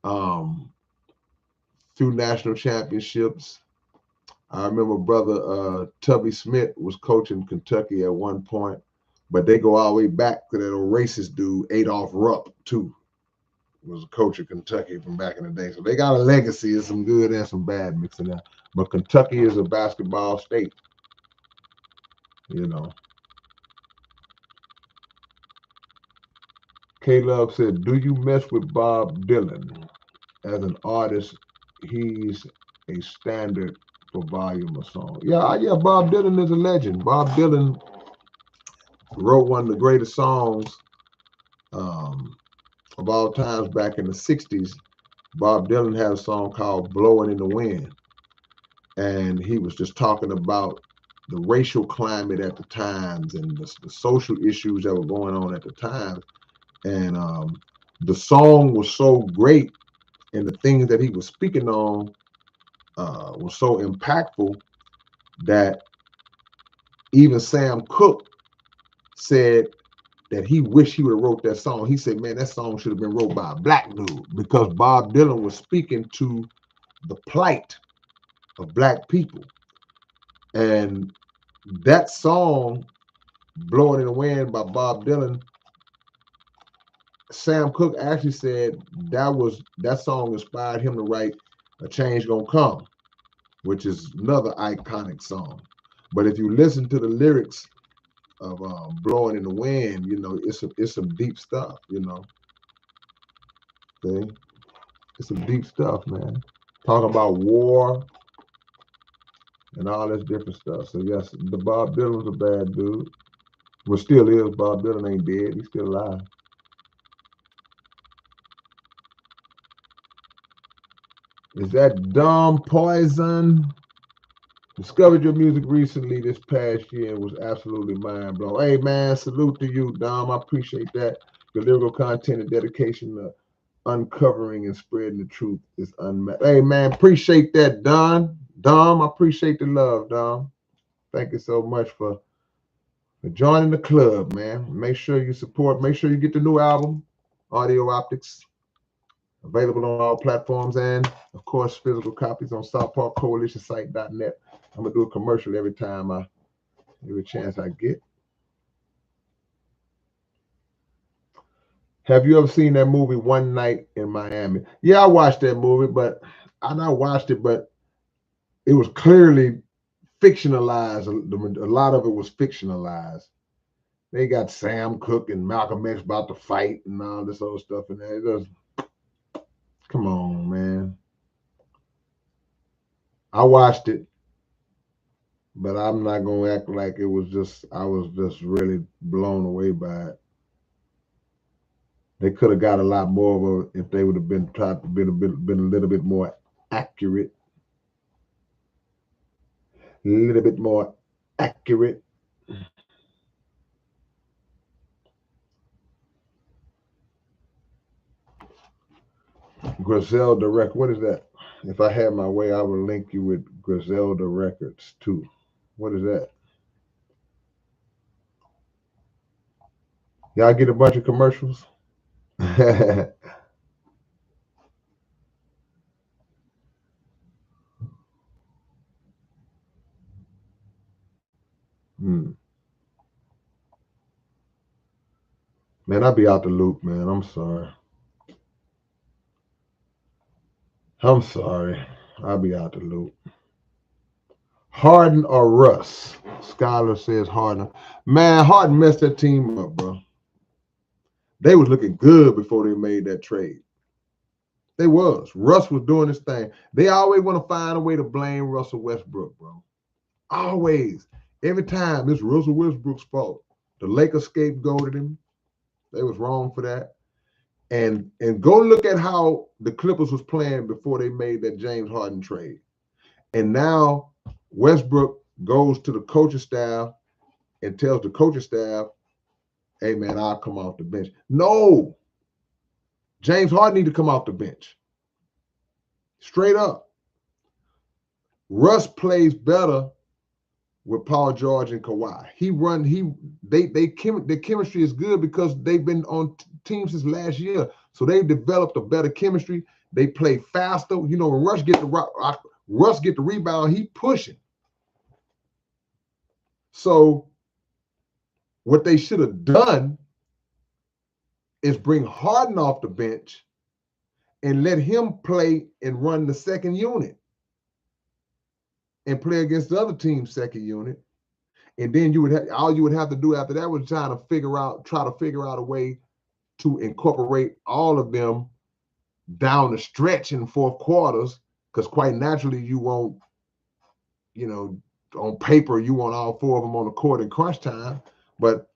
through national championships. I remember brother Tubby Smith was coaching Kentucky at one point, but they go all the way back to that old racist dude, Adolph Rupp, too. Was a coach of Kentucky from back in the day. So they got a legacy of some good and some bad mixing up. But Kentucky is a basketball state, you know. K-Love said, do you mess with Bob Dylan? As an artist, he's a standard for volume of song. Yeah, Bob Dylan is a legend. Bob Dylan wrote one of the greatest songs of all times back in the 60s. Bob Dylan had a song called Blowing in the Wind. And he was just talking about the racial climate at the times and the social issues that were going on at the time. And the song was so great, and the things that he was speaking on was so impactful that even Sam Cooke said that he wished he would have wrote that song. He said, man, that song should have been wrote by a black dude, because Bob Dylan was speaking to the plight of black people. And that song, Blowing in the Wind by Bob Dylan, Sam Cooke actually said that song inspired him to write A Change Gonna Come, which is another iconic song. But if you listen to the lyrics of Blowing in the Wind, you know, it's some deep stuff, you know. See? It's some deep stuff, man. Talking about war and all this different stuff. So yes, the Bob Dylan's a bad dude. Well, still is. Bob Dylan ain't dead. He's still alive. Is that Dumb Poison? Discovered your music recently this past year and was absolutely mind blown. Hey man, salute to you, Dom. I appreciate that. Your lyrical content and dedication to uncovering and spreading the truth is unmatched. Hey man, appreciate that, Don. Dom, I appreciate the love, Dom. Thank you so much for joining the club, man. Make sure you support, make sure you get the new album, Audio Optics. Available on all platforms and, of course, physical copies on SouthParkCoalitionSite.net. I'm gonna do a commercial every chance I get. Have you ever seen that movie One Night in Miami? Yeah, I watched that movie, but it was clearly fictionalized. A lot of it was fictionalized. They got Sam Cooke and Malcolm X about to fight and all this other stuff in there. Come on, man. I watched it, but I'm not gonna act like it was I was just really blown away by it. They could have got a lot more of it if they would have been tried to been a little bit more accurate. A little bit more accurate. Griselda Records. What is that? If I had my way, I would link you with Griselda Records too. What is that? Y'all get a bunch of commercials. Hmm. Man, I be out the loop, man. I'm sorry. I'm sorry. I'll be out the loop. Harden or Russ? Skylar says Harden. Man, Harden messed that team up, bro. They was looking good before they made that trade. They was. Russ was doing his thing. They always want to find a way to blame Russell Westbrook, bro. Always. Every time it's Russell Westbrook's fault. The Lakers scapegoated him. They was wrong for that. And go look at how the Clippers was playing before they made that James Harden trade. And now Westbrook goes to the coaching staff and tells the coaching staff, hey man, I'll come off the bench. No, James Harden need to come off the bench. Straight up. Russ plays better with Paul George and Kawhi. The chemistry is good because they've been on teams since last year. So they've developed a better chemistry. They play faster. You know, when Russ get the rebound, he pushing. So what they should have done is bring Harden off the bench and let him play and run the second unit and play against the other team's second unit. And then all you would have to do after that was try to figure out a way to incorporate all of them down the stretch in fourth quarters, because quite naturally you won't, on paper you want all four of them on the court in crunch time. But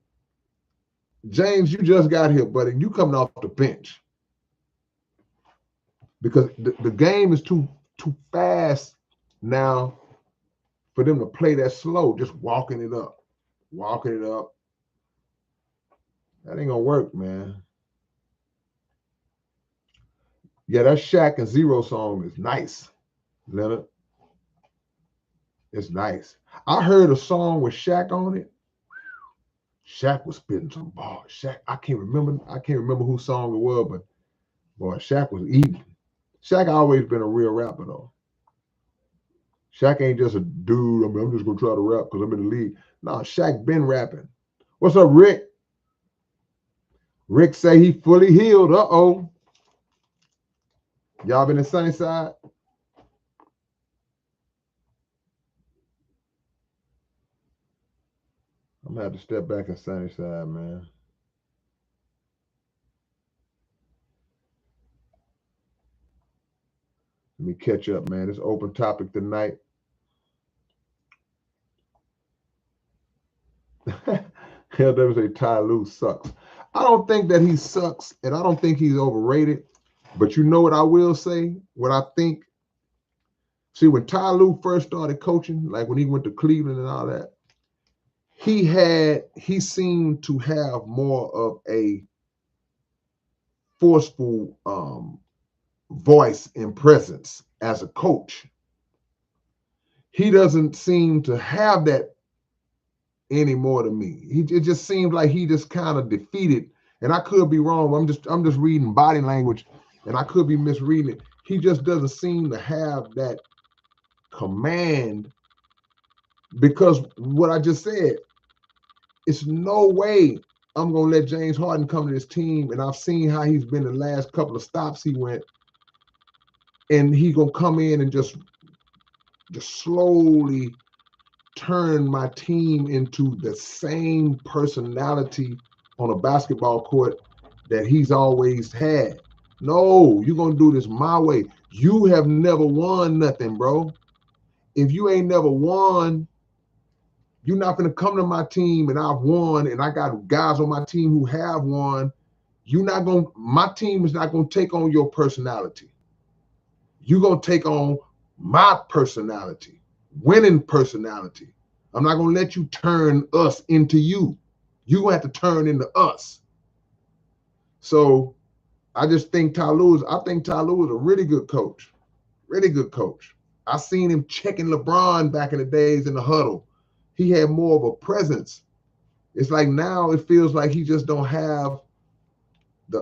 James, you just got here, buddy. You coming off the bench because the game is too fast now for them to play that slow, just walking it up. That ain't gonna work, man. Yeah, that Shaq and Zero song is nice, Leonard. It's nice. I heard a song with Shaq on it. Shaq was spitting some bars. Shaq, I can't remember whose song it was, but boy, Shaq was eating. Shaq always been a real rapper though. Shaq ain't just a dude. I'm just gonna try to rap because I'm in the league. No, Shaq been rapping. What's up, Rick? Rick say he fully healed. Uh-oh. Y'all been in Sunnyside? I'm gonna have to step back in Sunnyside, man. Let me catch up, man. It's open topic tonight. He'll say Ty Lue sucks. I don't think that he sucks, and I don't think he's overrated. But you know what I will say? What I think? See, when Ty Lue first started coaching, like when he went to Cleveland and all that, he seemed to have more of a forceful voice and presence as a coach. He doesn't seem to have that anymore to me. It just seems like he just kind of defeated, and I could be wrong. I'm just reading body language, and I could be misreading it. He just doesn't seem to have that command, because what I just said, it's no way I'm gonna let James Harden come to this team, and I've seen how he's been the last couple of stops he went, and he gonna come in and just slowly turn my team into the same personality on a basketball court that he's always had. No, you're going to do this my way. You have never won nothing, bro. If you ain't never won, you're not going to come to my team and I've won and I got guys on my team who have won. My team is not going to take on your personality. You're going to take on my personality, winning personality. I'm not going to let you turn us into you. You're going to have to turn into us. So I just think Ty Lue is a really good coach. Really good coach. I seen him checking LeBron back in the days in the huddle. He had more of a presence. It's like now it feels like he just don't have the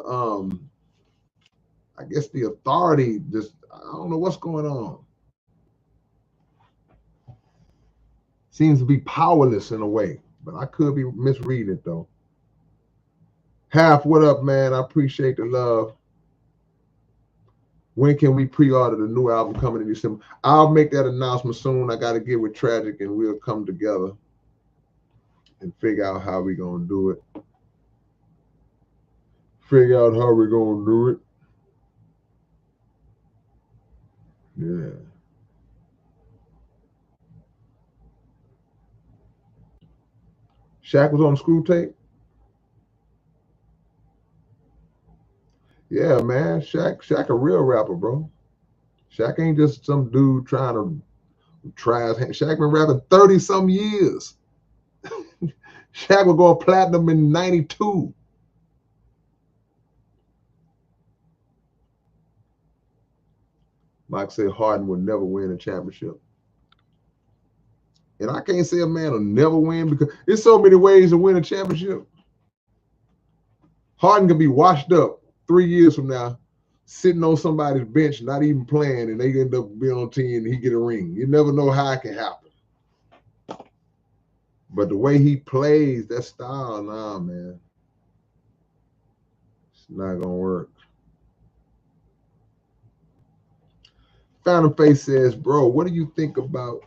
I guess the authority. Just I don't know what's going on. Seems to be powerless in a way, but I could be misreading it though. Half, what up, man? I appreciate the love. When can we pre-order the new album coming in December? I'll make that announcement soon. I got to get with Tragic and we'll come together and figure out how we're going to do it. Figure out how we're going to do it. Yeah. Shaq was on the Screw Tape? Yeah, man. Shaq a real rapper, bro. Shaq ain't just some dude trying to try his hand. Shaq been rapping 30-some years. Shaq was going platinum in 92. Mike said Harden would never win a championship. And I can't say a man will never win because there's so many ways to win a championship. Harden can be washed up 3 years from now, sitting on somebody's bench, not even playing, and they end up being on a team and he get a ring. You never know how it can happen. But the way he plays, that style, nah, man. It's not gonna work. Phantom Face says, bro, what do you think about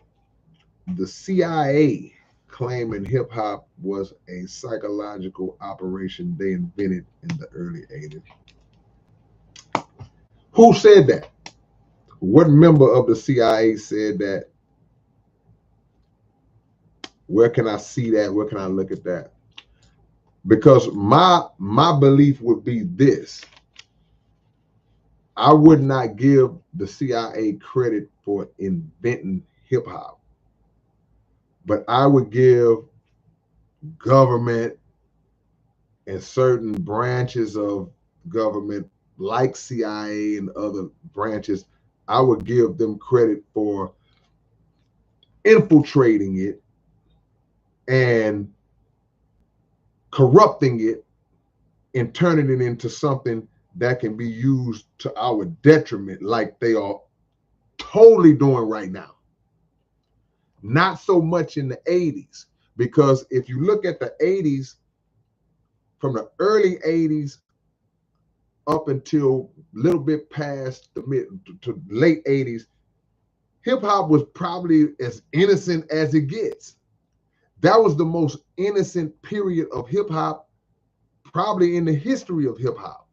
the CIA claiming hip hop was a psychological operation they invented in the early 80s? Who said that? What member of the CIA said that? Where can I see that? Where can I look at that? Because my belief would be this. I would not give the CIA credit for inventing hip hop, but I would give government and certain branches of government like CIA and other branches, I would give them credit for infiltrating it and corrupting it and turning it into something that can be used to our detriment, like they are totally doing right now. Not so much in the 80s, because if you look at the 80s, from the early 80s up until a little bit past the mid to late 80s, hip hop was probably as innocent as it gets. That was the most innocent period of hip hop probably in the history of hip hop.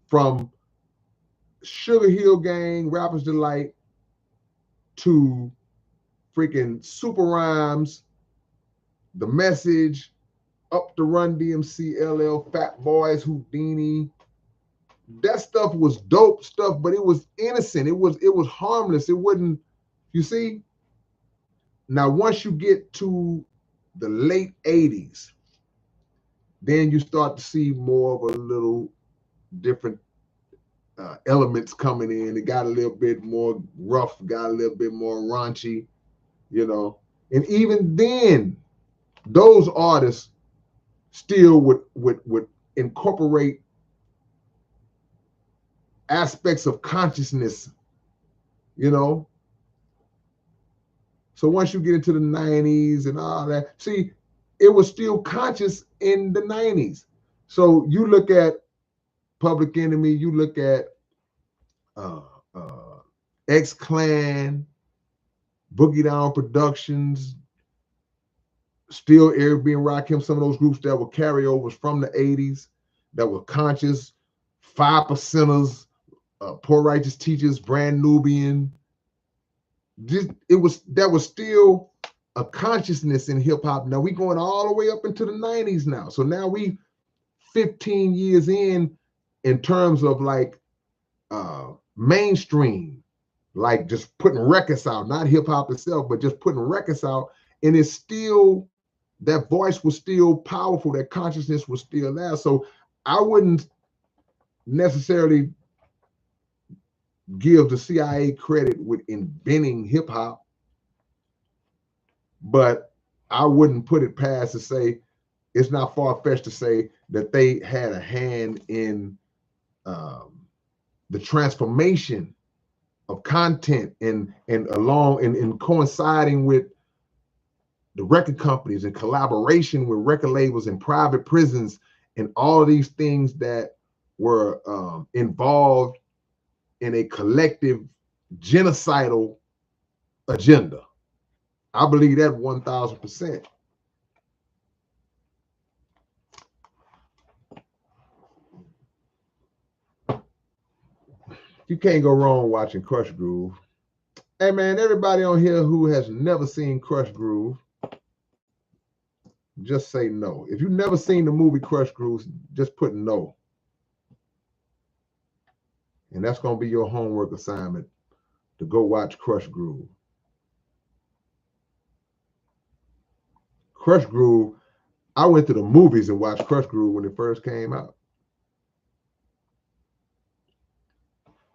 From Sugar Hill Gang, Rapper's Delight, to freaking Super Rhymes, The Message, up to Run DMC, LL, Fat Boys, Houdini. That stuff was dope stuff, but it was innocent. It was harmless. It wouldn't, you see? Now, once you get to the late 80s, then you start to see more of a little different elements coming in. It got a little bit more rough, got a little bit more raunchy, you know. And even then, those artists still would incorporate aspects of consciousness, you know. So once you get into the 90s and all that, see, it was still conscious in the 90s. So you look at Public Enemy, you look at uh, uh, X-Clan, Boogie Down Productions, still Eric B. and Rakim, some of those groups that were carryovers from the 80s that were conscious, Five Percenters, Poor Righteous Teachers, Brand Nubian. That was still a consciousness in hip hop. Now we going all the way up into the 90s now. So now we 15 years in terms of like mainstream, like just putting records out, not hip hop itself, but just putting records out. And it's still, that voice was still powerful, that consciousness was still there. So I wouldn't necessarily give the CIA credit with inventing hip hop, but I wouldn't put it past to say it's not far-fetched to say that they had a hand in the transformation of content and along and coinciding with the record companies and collaboration with record labels and private prisons and all of these things that were involved in a collective genocidal agenda. I believe that 1,000%. You can't go wrong watching Crush Groove. Hey man, everybody on here who has never seen Crush Groove, just say no. If you've never seen the movie Crush Groove, just put no. And that's going to be your homework assignment, to go watch Crush Groove. Crush Groove, I went to the movies and watched Crush Groove when it first came out.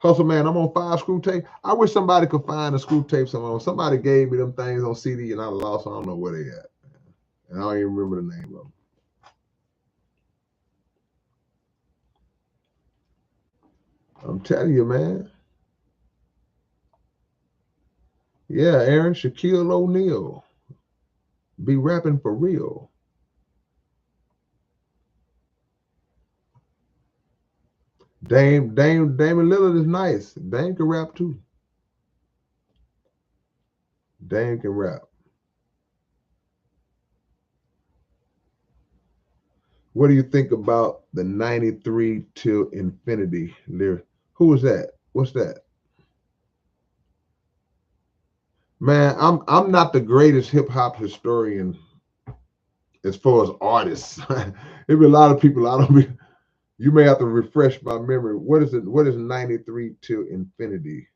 Hustle Man, I'm on 5 screw tape. I wish somebody could find the screw tapes I'm on. Somebody gave me them things on CD and I lost. I don't know where they at. And I don't even remember the name of them. I'm telling you, man. Yeah, Aaron, Shaquille O'Neal. Be rapping for real. Damon Lillard is nice. Dame can rap too. Dame can rap. What do you think about the 93 till infinity lyric? Who was that? What's that? Man, I'm not the greatest hip hop historian as far as artists. There'll be a lot of people I don't be. You may have to refresh my memory. What is it? What is 93 till infinity?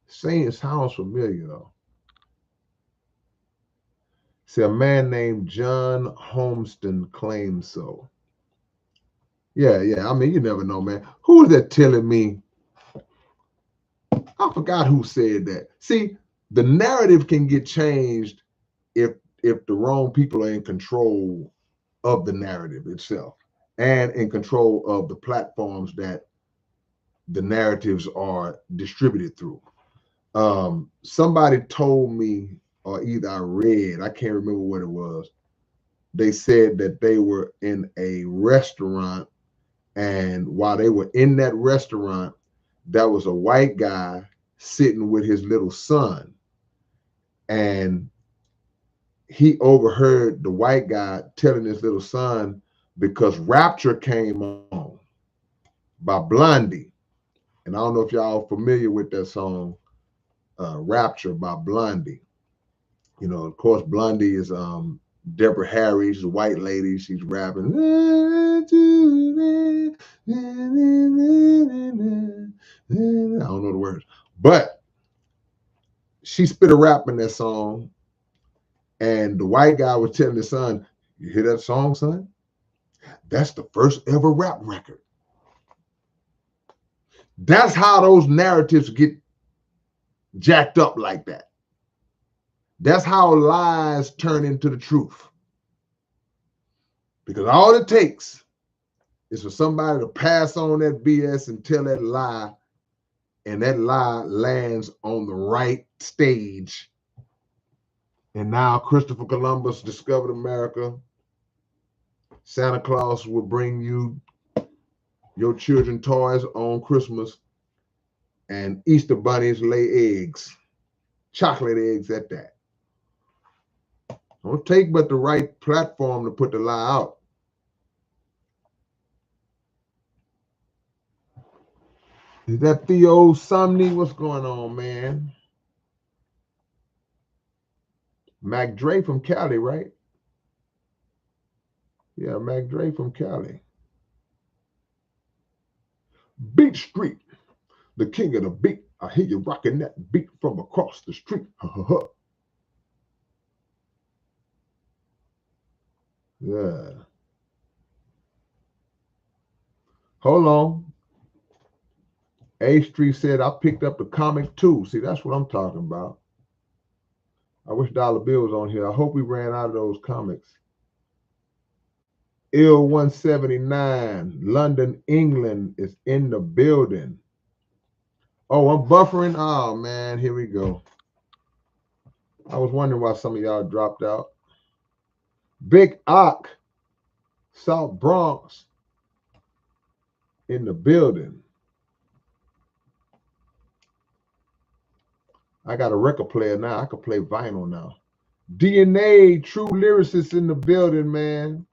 Saying it sounds familiar though. See, a man named John Holmeston claims so. Yeah. I mean, you never know, man. Who is that telling me? I forgot who said that. See, the narrative can get changed if the wrong people are in control of the narrative itself and in control of the platforms that the narratives are distributed through. Somebody told me, or either I read, I can't remember what it was. They said that they were in a restaurant, and while they were in that restaurant, there was a white guy sitting with his little son, and he overheard the white guy telling his little son, because Rapture came on by Blondie. And I don't know if y'all are familiar with that song, Rapture by Blondie. You know, of course, Blondie is Deborah Harry. She's a white lady. She's rapping. I don't know the words, but she spit a rap in that song. And the white guy was telling his son, "You hear that song, son? That's the first ever rap record." That's how those narratives get jacked up like that. That's how lies turn into the truth. Because all it takes is for somebody to pass on that BS and tell that lie, and that lie lands on the right stage. And now Christopher Columbus discovered America. Santa Claus will bring you your children toys on Christmas, and Easter bunnies lay eggs, chocolate eggs at that. Don't take but the right platform to put the lie out. Is that Theo Sumney? What's going on, man? Mac Dre from Cali, right? Yeah, Mac Dre from Cali. Beat Street, the king of the beat. I hear you rocking that beat from across the street. Yeah. Hold on. A Street said, I picked up the comic too. See, that's what I'm talking about. I wish Dollar Bill was on here. I hope we ran out of those comics. Ill 179, London, England is in the building. Oh, I'm buffering. Oh man, here we go. I was wondering why some of y'all dropped out. Big Ock, South Bronx in the building. I got a record player now. I can play vinyl now. DNA, true lyricist in the building, man.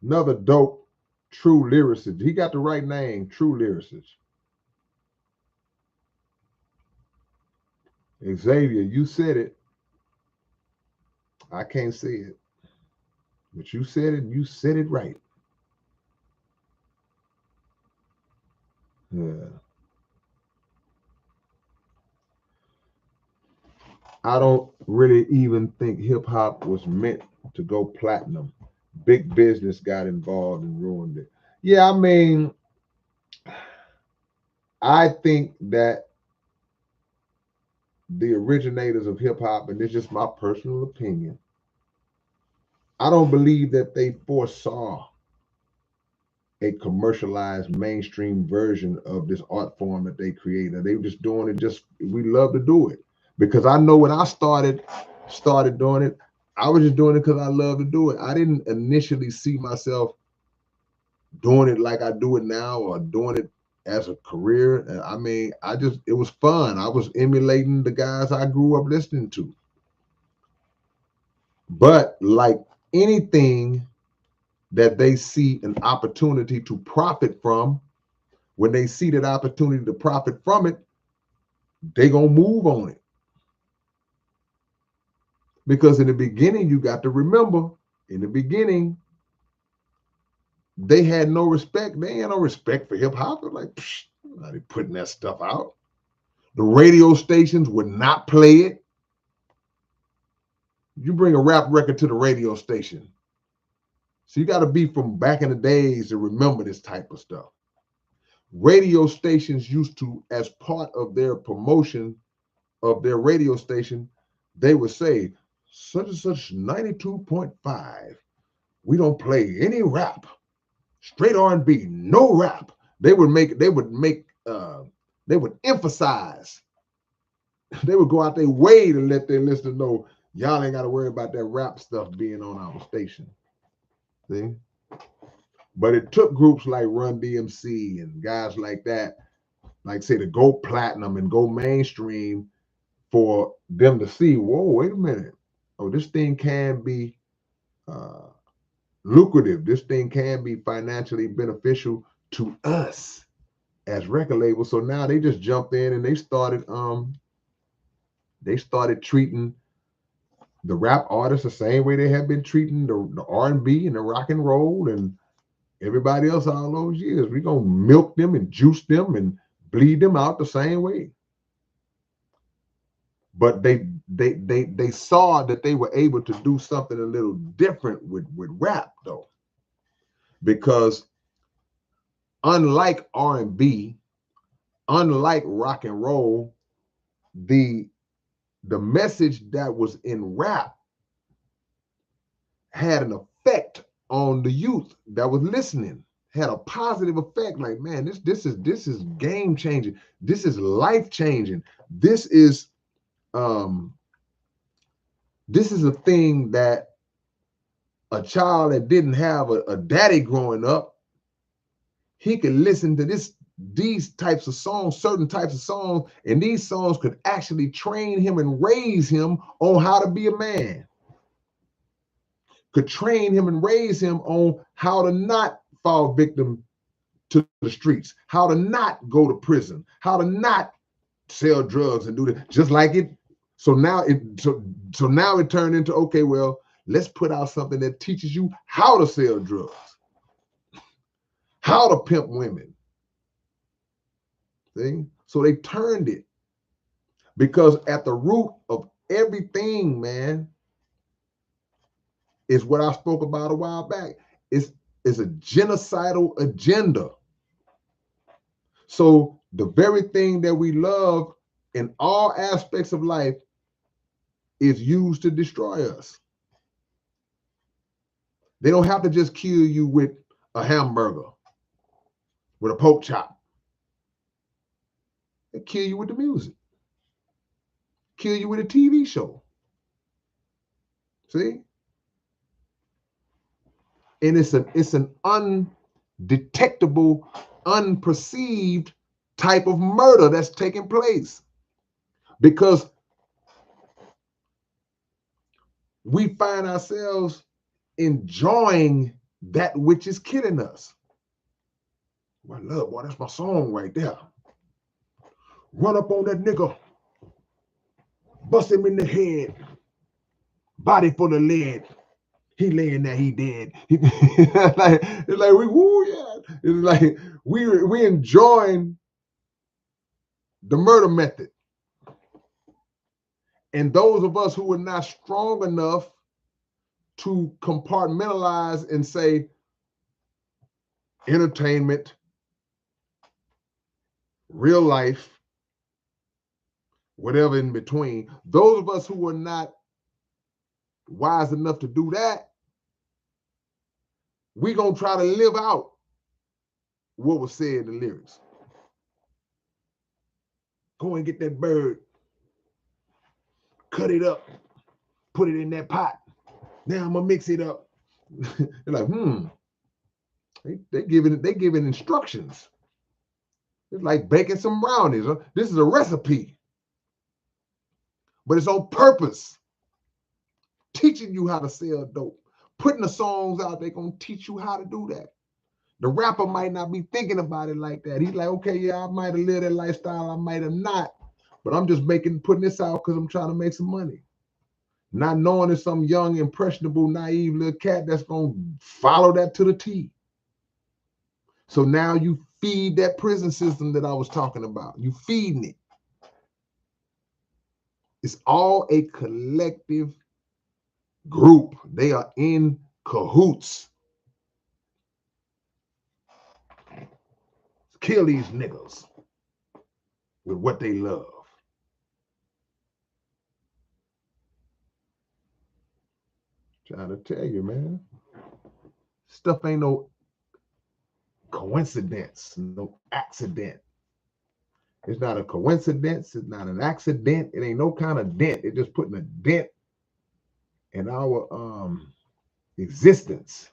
Another dope true lyricist. He got the right name, true lyricist. Xavier, you said it. I can't say it. But you said it, and you said it right. Yeah. I don't really even think hip hop was meant to go platinum. Big business got involved and ruined it. Yeah, I mean, I think that the originators of hip hop, and it's just my personal opinion, I don't believe that they foresaw a commercialized mainstream version of this art form that they created. They were just doing it just we love to do it. Because I know when I started doing it, I was just doing it because I love to do it. I didn't initially see myself doing it like I do it now or doing it as a career. And I mean, it was fun. I was emulating the guys I grew up listening to. But like anything that they see an opportunity to profit from, when they see that opportunity to profit from it, they gonna move on it. Because in the beginning, you got to remember, in the beginning, they had no respect. They had no respect for hip hop. They're like, are they putting that stuff out? The radio stations would not play it. You bring a rap record to the radio station. So you got to be from back in the days to remember this type of stuff. Radio stations used to, as part of their promotion of their radio station, they would say, such and such 92.5. We don't play any rap. Straight R&B, no rap. They would emphasize. They would go out their way to let their listeners know y'all ain't got to worry about that rap stuff being on our station. See? But it took groups like Run DMC and guys like that, like say, to go platinum and go mainstream for them to see, whoa, wait a minute. Oh, this thing can be lucrative. This thing can be financially beneficial to us as record labels. So now they just jumped in and they started treating the rap artists the same way they have been treating the R&B and the rock and roll and everybody else all those years. We're gonna milk them and juice them and bleed them out the same way. But they saw that they were able to do something a little different with rap though. Because unlike R&B, unlike rock and roll, the message that was in rap had an effect on the youth that was listening, had a positive effect. Like, man, this is game changing. This is life changing. This is a thing that a child that didn't have a daddy growing up, he could listen to these types of songs, certain types of songs, and these songs could actually train him and raise him on how to be a man. Could train him and raise him on how to not fall victim to the streets, how to not go to prison, how to not sell drugs and do that. Just like it. So now it turned into, okay, well, let's put out something that teaches you how to sell drugs, how to pimp women. See? So they turned it, because at the root of everything, man, is what I spoke about a while back. It's a genocidal agenda. So the very thing that we love in all aspects of life is used to destroy us. They don't have to just kill you with a hamburger, with a pork chop. They kill you with the music, kill you with a TV show. See? And it's an undetectable, unperceived type of murder that's taking place because we find ourselves enjoying that which is killing us. Well, love, boy, that's my song right there. Run up on that nigga, bust him in the head, body full of lead. He laying there, he dead. It's like we woo, yeah. It's like we enjoying the murder method. And those of us who are not strong enough to compartmentalize and say entertainment, real life, whatever in between, those of us who are not wise enough to do that, we're going to try to live out what was said in the lyrics. Go and get that bird, cut it up, put it in that pot. Now I'm gonna mix it up. They're like, they giving instructions. It's like baking some brownies. This is a recipe, but it's on purpose, teaching you how to sell dope. Putting the songs out, they're gonna teach you how to do that. The rapper might not be thinking about it like that. He's like, okay, yeah, I might have lived that lifestyle, I might have not, but I'm just putting this out because I'm trying to make some money. Not knowing it's some young, impressionable, naive little cat that's going to follow that to the T. So now you feed that prison system that I was talking about. You feeding it. It's all a collective group. They are in cahoots. Kill these niggas with what they love. Trying to tell you, man. Stuff ain't no coincidence, no accident. It's not a coincidence. It's not an accident. It ain't no kind of dent. It's just putting a dent in our existence.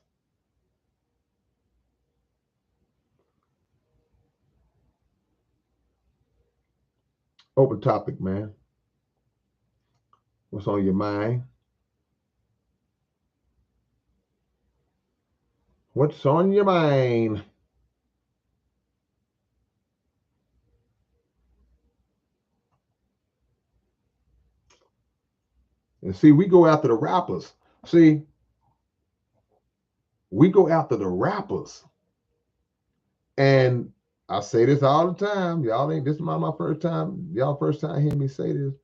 Open topic, man. What's on your mind? What's on your mind? And see, we go after the rappers. See, we go after the rappers. And I say this all the time. Y'all ain't, this is my first time. Y'all first time hearing me say this.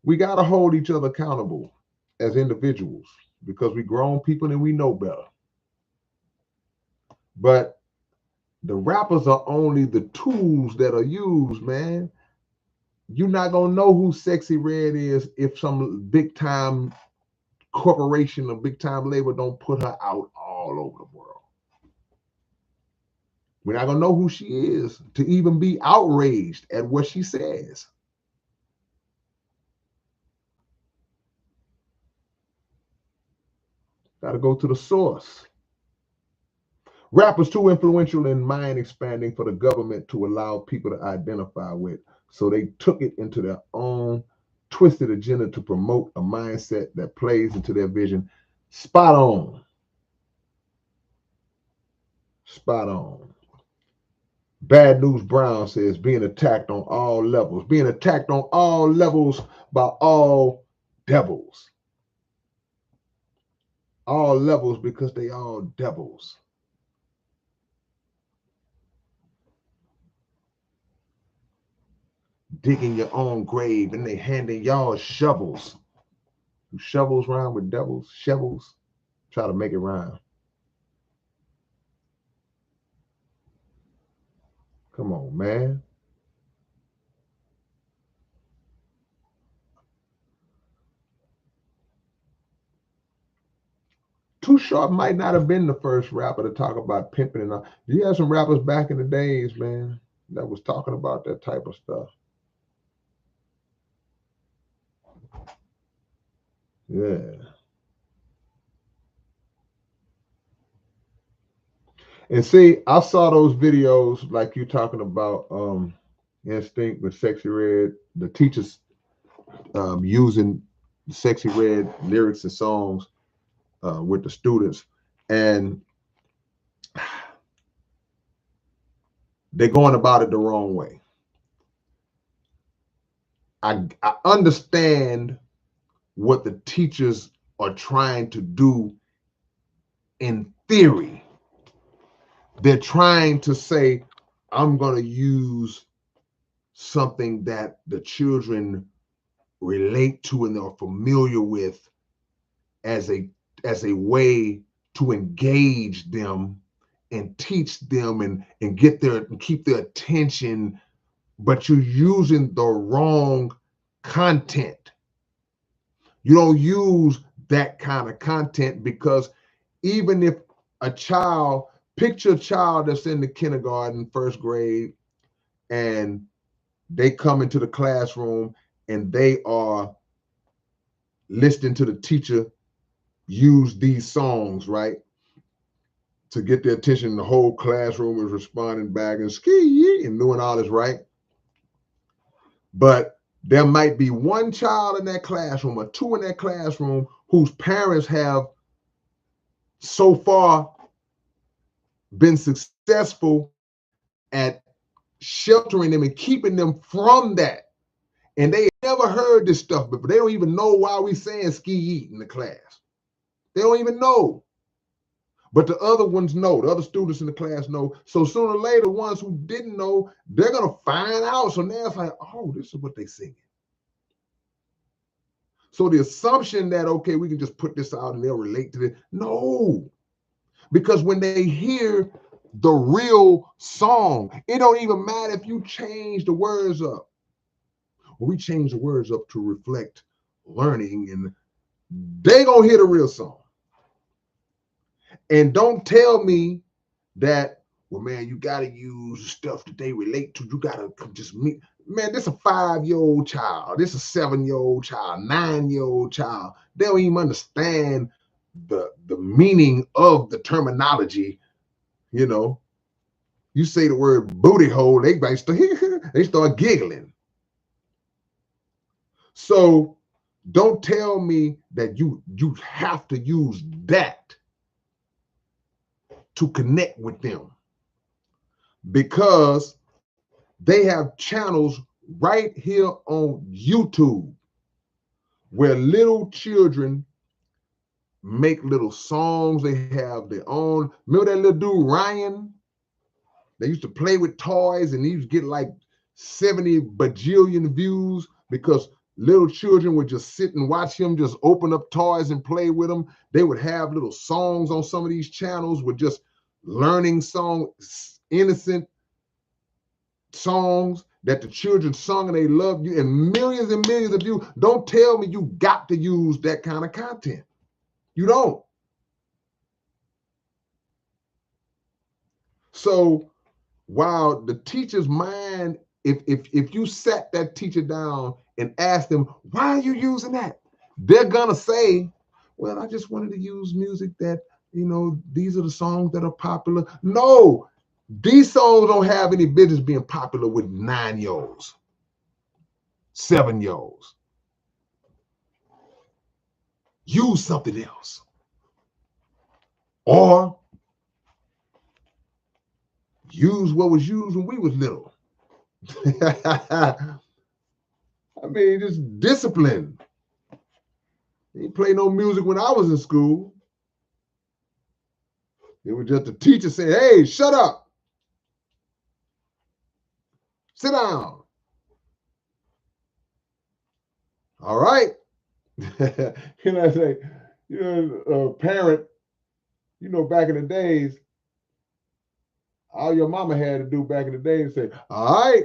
We got to hold each other accountable as individuals because we grown people and we know better. But the rappers are only the tools that are used, man. You're not going to know who Sexy Red is if some big time corporation or big time label don't put her out all over the world. We're not going to know who she is to even be outraged at what she says. Got to go to the source. Rappers too influential and mind expanding for the government to allow people to identify with. So they took it into their own twisted agenda to promote a mindset that plays into their vision. Spot on. Spot on. Bad News Brown says being attacked on all levels. Being attacked on all levels by all devils. All levels because they all devils. Digging your own grave and they handing y'all shovels. Shovels rhyme with devils? Shovels? Try to make it rhyme. Come on, man. Too Short might not have been the first rapper to talk about pimping and all. You had some rappers back in the days, man, that was talking about that type of stuff. Yeah. And see, I saw those videos like you talking about Instinct with Sexy Red, the teachers using Sexy Red lyrics and songs with the students. And they're going about it the wrong way. I understand what the teachers are trying to do in theory. They're trying to say, I'm going to use something that the children relate to and are familiar with as a way to engage them and teach them and get their and keep their attention, but you're using the wrong content. You don't use that kind of content, because even if a child, picture a child that's in the kindergarten, first grade, and they come into the classroom and they are listening to the teacher use these songs, right? To get their attention. The whole classroom is responding back and ski and doing all this, right? But there might be one child in that classroom or two in that classroom whose parents have so far been successful at sheltering them and keeping them from that. And they never heard this stuff, but they don't even know why we saying ski in the class. They don't even know. But the other ones know, the other students in the class know. So sooner or later, the ones who didn't know, they're going to find out. So now it's like, oh, this is what they singing. So the assumption that, okay, we can just put this out and they'll relate to it. No, because when they hear the real song, it don't even matter if you change the words up. Well, we change the words up to reflect learning, and they gonna hear the real song. And don't tell me that, well, man, you got to use stuff that they relate to. You got to just meet. Man, this a 5-year-old child. This a 7-year-old child, 9-year-old child. They don't even understand the meaning of the terminology. You know, you say the word booty hole, they start giggling. So don't tell me that you have to use that to connect with them, because they have channels right here on YouTube where little children make little songs. They have their own. Remember that little dude, Ryan? They used to play with toys and he used to get like 70 bajillion views because little children would just sit and watch him just open up toys and play with them. They would have little songs on some of these channels with just learning songs, innocent songs that the children sung and they loved you, and millions of you. Don't tell me you got to use that kind of content. You don't. So while the teacher's mind, if you sat that teacher down and asked them, why are you using that? They're gonna say, well, I just wanted to use music that, these are the songs that are popular. No, these songs don't have any business being popular with 9-year-olds, 7-year-olds. Use something else. Or use what was used when we was little. I mean, just discipline. Didn't play no music when I was in school. It was just the teacher saying, hey, shut up. Sit down. All right. Can I say, a parent, back in the days, all your mama had to do back in the day and say, all right,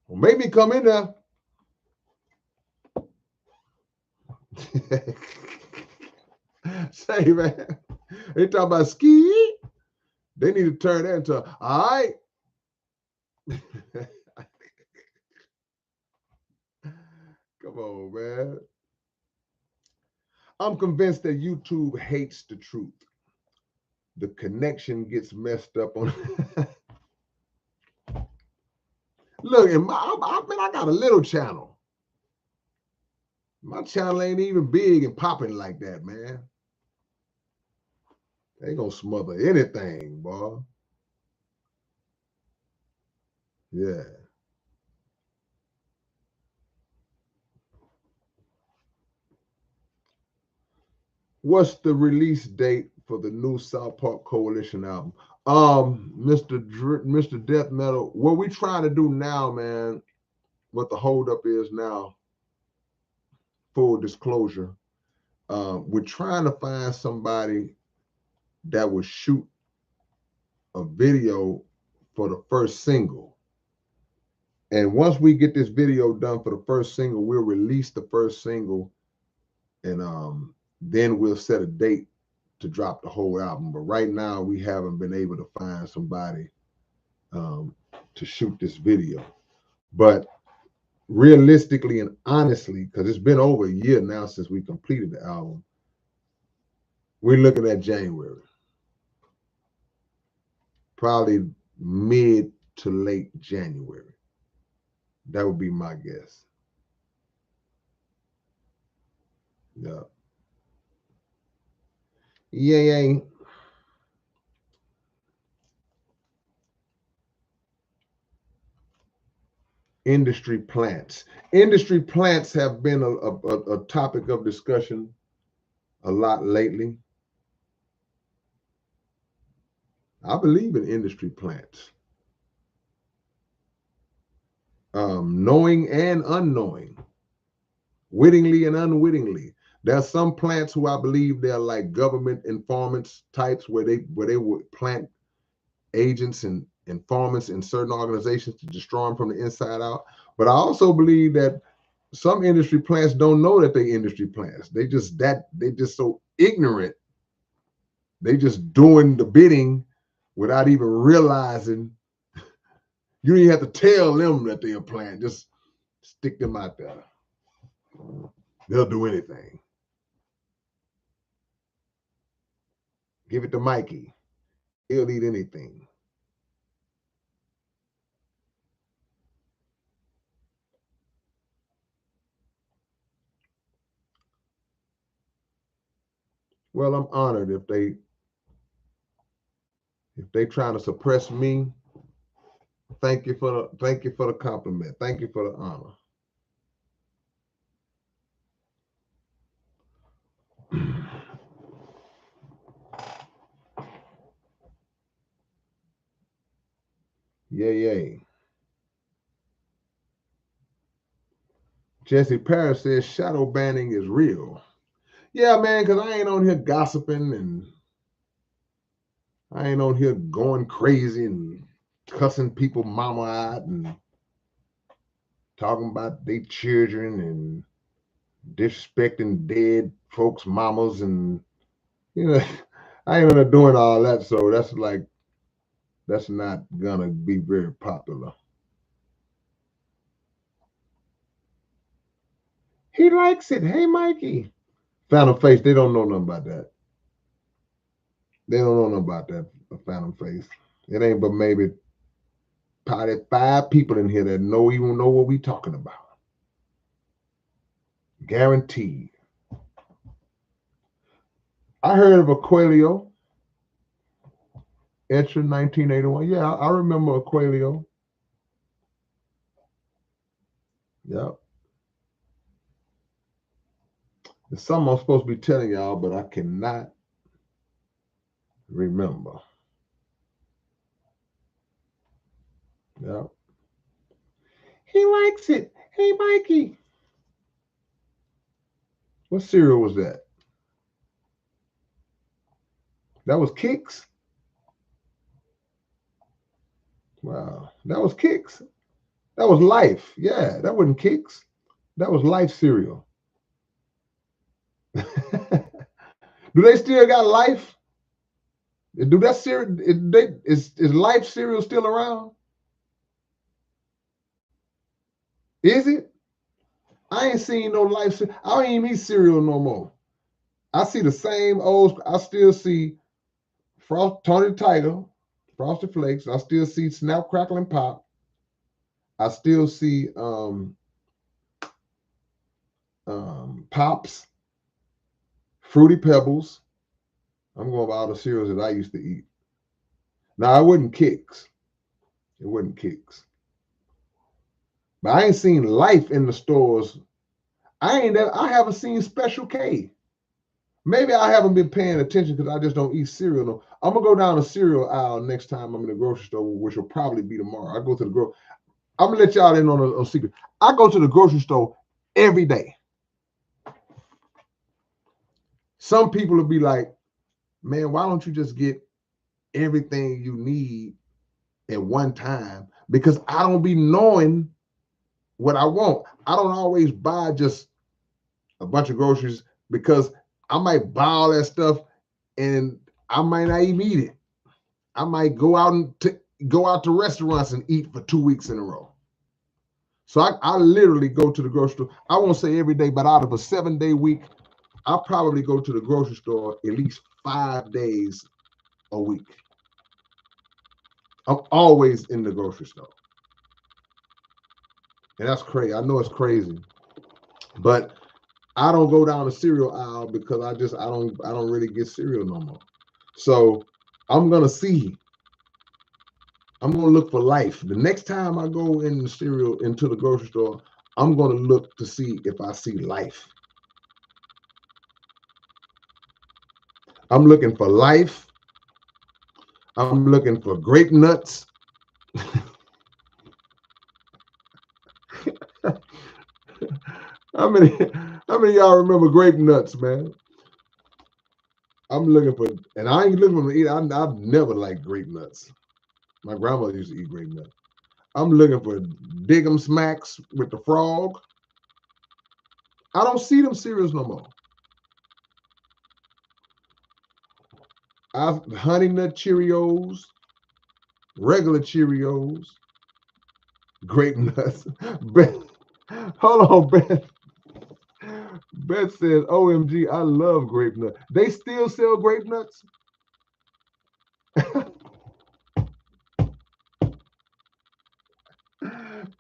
well, make me come in there. Say, man, they talk about ski. They need to turn that into all right. Come on, man. I'm convinced that YouTube hates the truth. The connection gets messed up on. Look, I got a little channel. My channel ain't even big and popping like that, man. They gonna smother anything, boy. Yeah. What's the release date for the new South Park Coalition album? Mr. Death Metal. What we trying to do now, man, what the holdup is now, full disclosure, we're trying to find somebody that would shoot a video for the first single. And once we get this video done for the first single, we'll release the first single, and then we'll set a date to drop the whole album. But right now, we haven't been able to find somebody to shoot this video. But realistically and honestly, because it's been over a year now since we completed the album, we're looking at January, probably mid to late January. That would be my guess. Yeah. Yeah. Industry plants. Industry plants have been a topic of discussion a lot lately. I believe in industry plants, knowing and unknowing, wittingly and unwittingly. There's some plants who I believe they're like government informants types, where they would plant agents and informants in certain organizations to destroy them from the inside out. But I also believe that some industry plants don't know that they industry plants. They just so ignorant. They just doing the bidding without even realizing. You don't even have to tell them that they're a plant. Just stick them out there. They'll do anything. Give it to Mikey. He'll eat anything. Well, I'm honored if they trying to suppress me. Thank you for the compliment. Thank you for the honor. Yay. Jesse Parrish says shadow banning is real. Yeah, man, because I ain't on here gossiping, and I ain't on here going crazy and cussing people mama out and talking about their children and disrespecting dead folks' mamas, and I ain't doing all that. So that's not gonna be very popular. He likes it. Hey, Mikey. Phantom Face, they don't know nothing about that. They don't know nothing about that Phantom Face. It ain't but maybe probably 5 people in here that even know what we talking about. Guaranteed. I heard of Aquilio. Etcher 1981. Yeah, I remember Aquilio. Yep. There's something I'm supposed to be telling y'all, but I cannot remember. Yep. He likes it. Hey, Mikey. What cereal was that? That was Kix? Wow. That was Kix. That was Life. Yeah, that wasn't Kix. That was Life cereal. Do they still got Life? Do that cereal? Is Life cereal still around? Is it? I ain't seen no Life. I don't even eat cereal no more. I see the same old. I still see Tony Tiger, Frosted Flakes. I still see Snap, Crackle, and Pop. I still see Pops, Fruity Pebbles. I'm going by all the cereals that I used to eat. Now, I wouldn't Kicks. It wasn't Kicks. But I ain't seen Life in the stores. I haven't seen Special K. Maybe I haven't been paying attention because I just don't eat cereal. No. I'm gonna go down the cereal aisle next time I'm in the grocery store, which will probably be tomorrow. I go to the I'm gonna let y'all in on a secret. I go to the grocery store every day. Some people will be like, man, why don't you just get everything you need at one time? Because I don't be knowing what I want. I don't always buy just a bunch of groceries because I might buy all that stuff and I might not even eat it. I might go out to restaurants and eat for 2 weeks in a row. So I literally go to the grocery store. I won't say every day, but out of a 7-day week, I probably go to the grocery store at least 5 days a week. I'm always in the grocery store. And that's crazy. I know it's crazy. But I don't go down the cereal aisle because I don't really get cereal no more. So I'm gonna look for Life. The next time I go into the grocery store, I'm gonna look to see if I see Life. I'm looking for Life. I'm looking for Grape Nuts. How many of y'all remember Grape Nuts, man? I'm looking for, and I ain't looking for eat. I've never liked Grape Nuts. My grandmother used to eat Grape Nuts. I'm looking for Dig 'em Smacks with the frog. I don't see them cereals no more. Honey Nut Cheerios, regular Cheerios, Grape Nuts. Hold on, Beth. Beth says, OMG, I love Grape Nuts. They still sell Grape Nuts?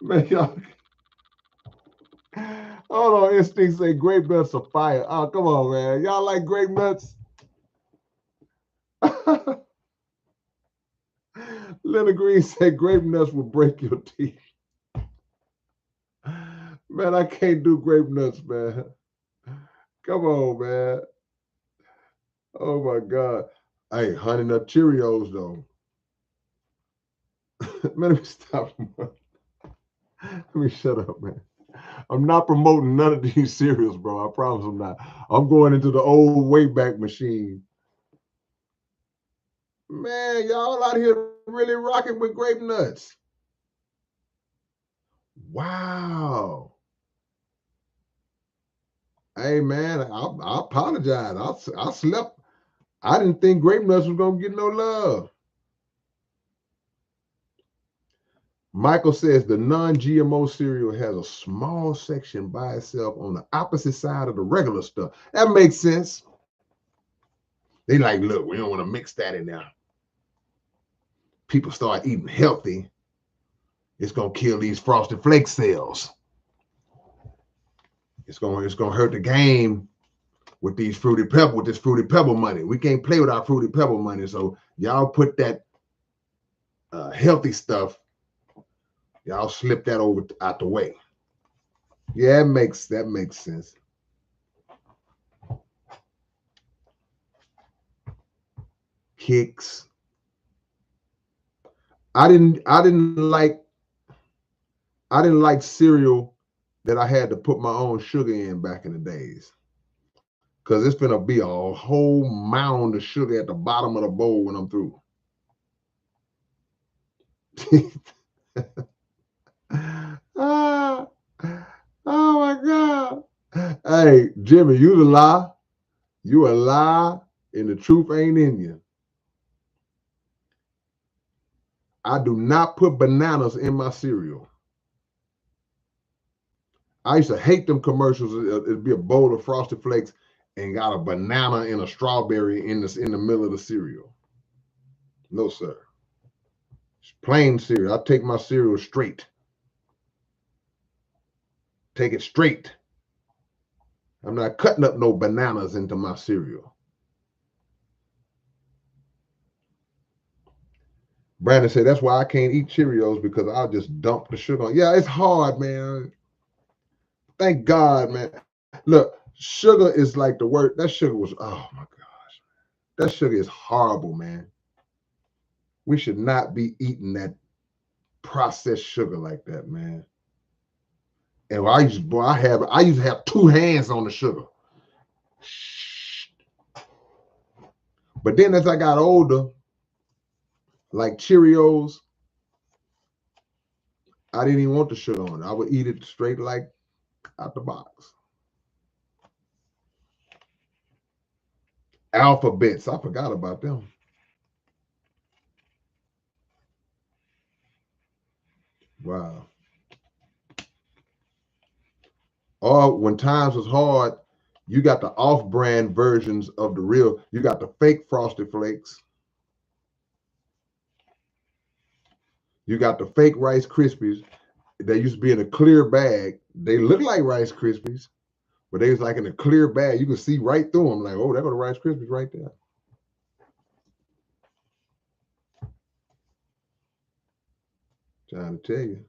Man, y'all. Hold on, Instinct say Grape Nuts are fire. Oh, come on, man. Y'all like Grape Nuts? Leonard Green said Grape Nuts will break your teeth. Man, I can't do Grape Nuts, man. Come on, man. Oh my God. Hey, Honey Nut Cheerios, though. Man, let me stop. Let me shut up, man. I'm not promoting none of these cereals, bro. I promise I'm not. I'm going into the old Wayback Machine. Man, y'all out here really rocking with Grape Nuts. Wow. Hey, man, I apologize. I slept. I didn't think Grape Nuts was going to get no love. Michael says the non-GMO cereal has a small section by itself on the opposite side of the regular stuff. That makes sense. They like, look, we don't want to mix that in there. People start eating healthy. It's gonna kill these Frosted Flake sales. It's gonna hurt the game with this Fruity Pebble money. We can't play with our Fruity Pebble money. So y'all put that healthy stuff. Y'all slip that over out the way. Yeah, that makes sense. Kicks. I didn't like cereal that I had to put my own sugar in back in the days. Because it's gonna be a whole mound of sugar at the bottom of the bowl when I'm through. Oh my God. Hey, Jimmy, you the lie. You a lie and the truth ain't in you. I do not put bananas in my cereal. I used to hate them commercials. It'd be a bowl of Frosted Flakes and got a banana and a strawberry in the middle of the cereal. No, sir. It's plain cereal. I take my cereal straight. Take it straight. I'm not cutting up no bananas into my cereal. Brandon said, that's why I can't eat Cheerios, because I'll just dump the sugar on. Yeah, it's hard, man. Thank God, man. Look, sugar is like the word. That sugar was, oh my gosh. That sugar is horrible, man. We should not be eating that processed sugar like that, man. And I used to have two hands on the sugar. But then as I got older, like Cheerios, I didn't even want the sugar on it. I would eat it straight like out the box. Alphabets, I forgot about them. Wow. Or when times was hard, you got the off-brand versions of the real. You got the fake Frosted Flakes. You got the fake Rice Krispies. They used to be in a clear bag. They look like Rice Krispies, but they was like in a clear bag. You could see right through them. Like, oh, there go the Rice Krispies right there. Trying to tell you.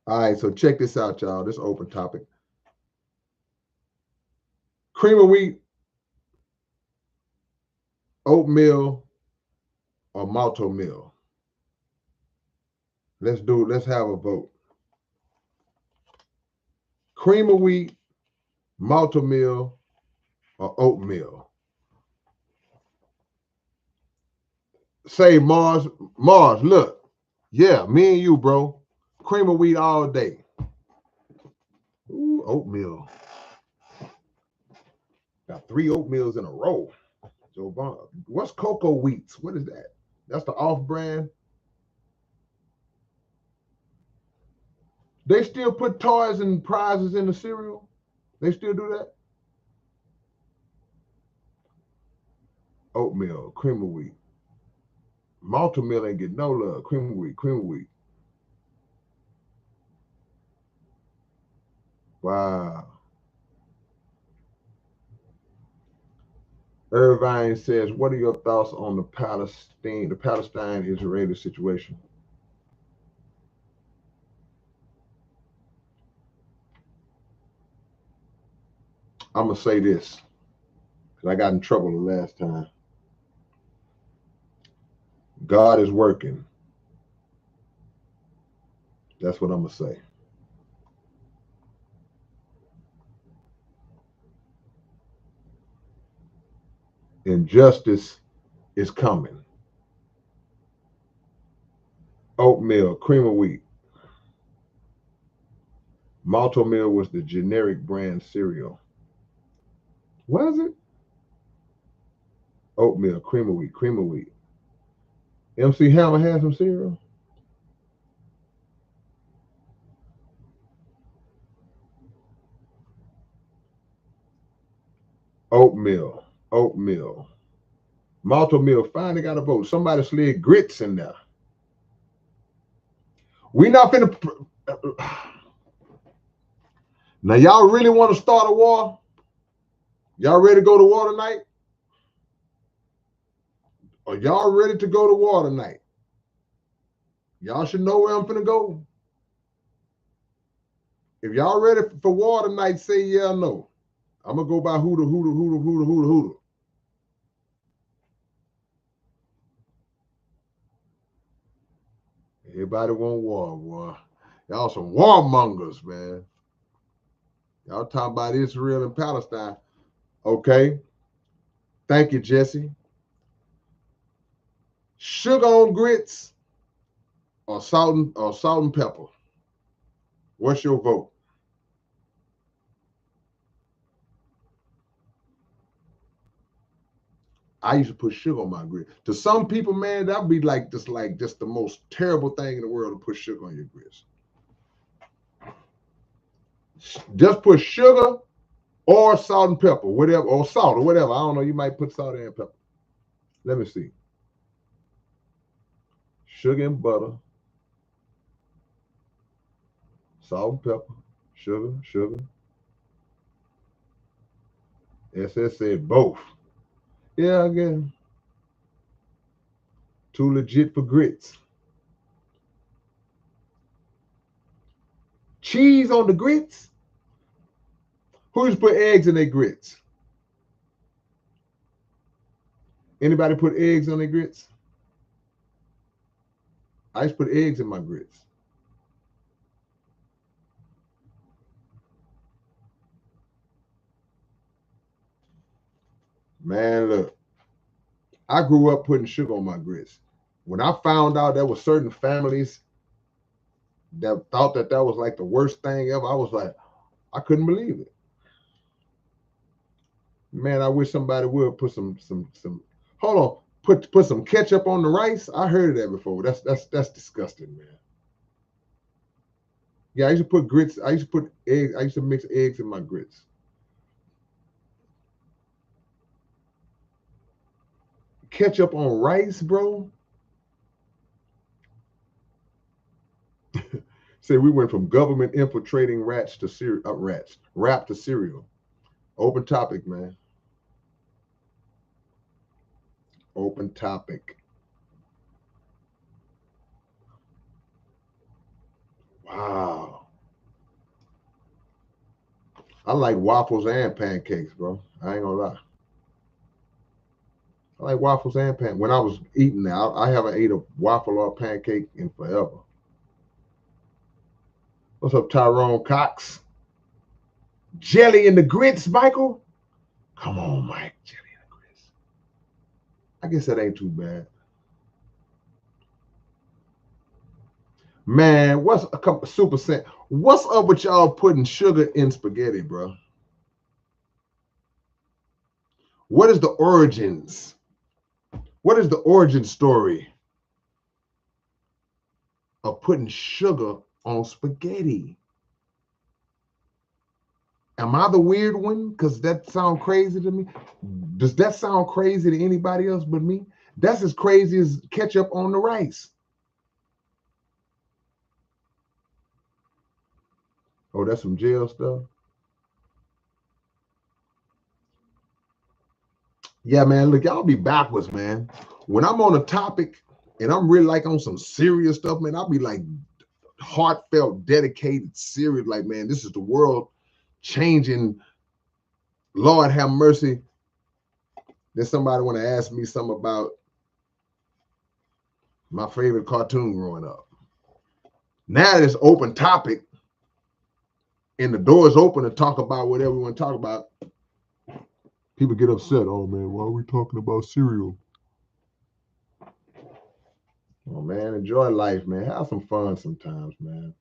All right, so check this out, y'all. This open topic. Cream of wheat, oatmeal, or malto meal. Let's have a vote. Cream of wheat, malto meal, or oatmeal. Say Mars, look. Yeah, me and you, bro. Cream of wheat all day. Ooh, oatmeal. Got 3 oatmeals in a row. So what's cocoa wheats? What is that? That's the off-brand. They still put toys and prizes in the cereal? They still do that? Oatmeal, cream of wheat. Malto meal ain't get no love. Cream of wheat, cream of wheat. Wow. Irvine says, what are your thoughts on the Palestine-Israeli situation? I'm going to say this, because I got in trouble the last time. God is working. That's what I'm going to say. And justice is coming. Oatmeal, cream of wheat. Malto meal was the generic brand cereal. Was it? Oatmeal, cream of wheat, cream of wheat. MC Hammer had some cereal? Oatmeal, oatmeal. Malto meal finally got a vote. Somebody slid grits in there. We not finna. Now y'all really want to start a war? Y'all ready to go to war tonight? Are y'all ready to go to war tonight? Y'all should know where I'm finna go. If y'all ready for war tonight, say yeah or no. I'm gonna go by hooter, hooter, hooter, hooter, hooter, hooter. Everybody want war, boy. Y'all some warmongers, man. Y'all talking about Israel and Palestine. Okay. Thank you, Jesse. Sugar on grits or salt and pepper? What's your vote? I used to put sugar on my grits. To some people, man, that'd be like just the most terrible thing in the world to put sugar on your grits. Just put sugar or salt and pepper, whatever, or salt or whatever. I don't know. You might put salt and pepper. Let me see. Sugar and butter, salt and pepper, sugar. SS said both. Yeah, I guess. Too legit for grits. Cheese on the grits? Who used to put eggs in their grits? Anybody put eggs on their grits? I used to put eggs in my grits. Man, look, I grew up putting sugar on my grits. When I found out there were certain families that thought that was like the worst thing ever, I was like, I couldn't believe it. Man, I wish somebody would put some hold on, put some ketchup on the rice. I heard of that before. That's disgusting, man. Yeah, I used to put grits. I used to put eggs. I used to mix eggs in my grits. Ketchup on rice, bro. Say we went from government infiltrating rats to rap to cereal. Open topic, man. Open topic. Wow. I like waffles and pancakes, bro. I ain't gonna lie. I like waffles and pancakes. When I was eating that, I haven't ate a waffle or a pancake in forever. What's up, Tyrone Cox? Jelly in the grits, Michael? Come on, Mike. Jelly in the grits. I guess that ain't too bad. Man, what's a couple super cent? What's up with y'all putting sugar in spaghetti, bro? What is the origins? What is the origin story of putting sugar on spaghetti? Am I the weird one? Because that sounds crazy to me. Does that sound crazy to anybody else but me? That's as crazy as ketchup on the rice. Oh, that's some jail stuff. Yeah, man. Look, y'all be backwards, man. When I'm on a topic and I'm really like on some serious stuff, man, I'll be like heartfelt, dedicated, serious. Like, man, this is the world changing. Lord have mercy. Then somebody want to ask me something about my favorite cartoon growing up. Now it's open topic, and the door is open to talk about whatever we want to talk about. People get upset. Oh man, why are we talking about cereal? Oh man, enjoy life, man. Have some fun sometimes, man.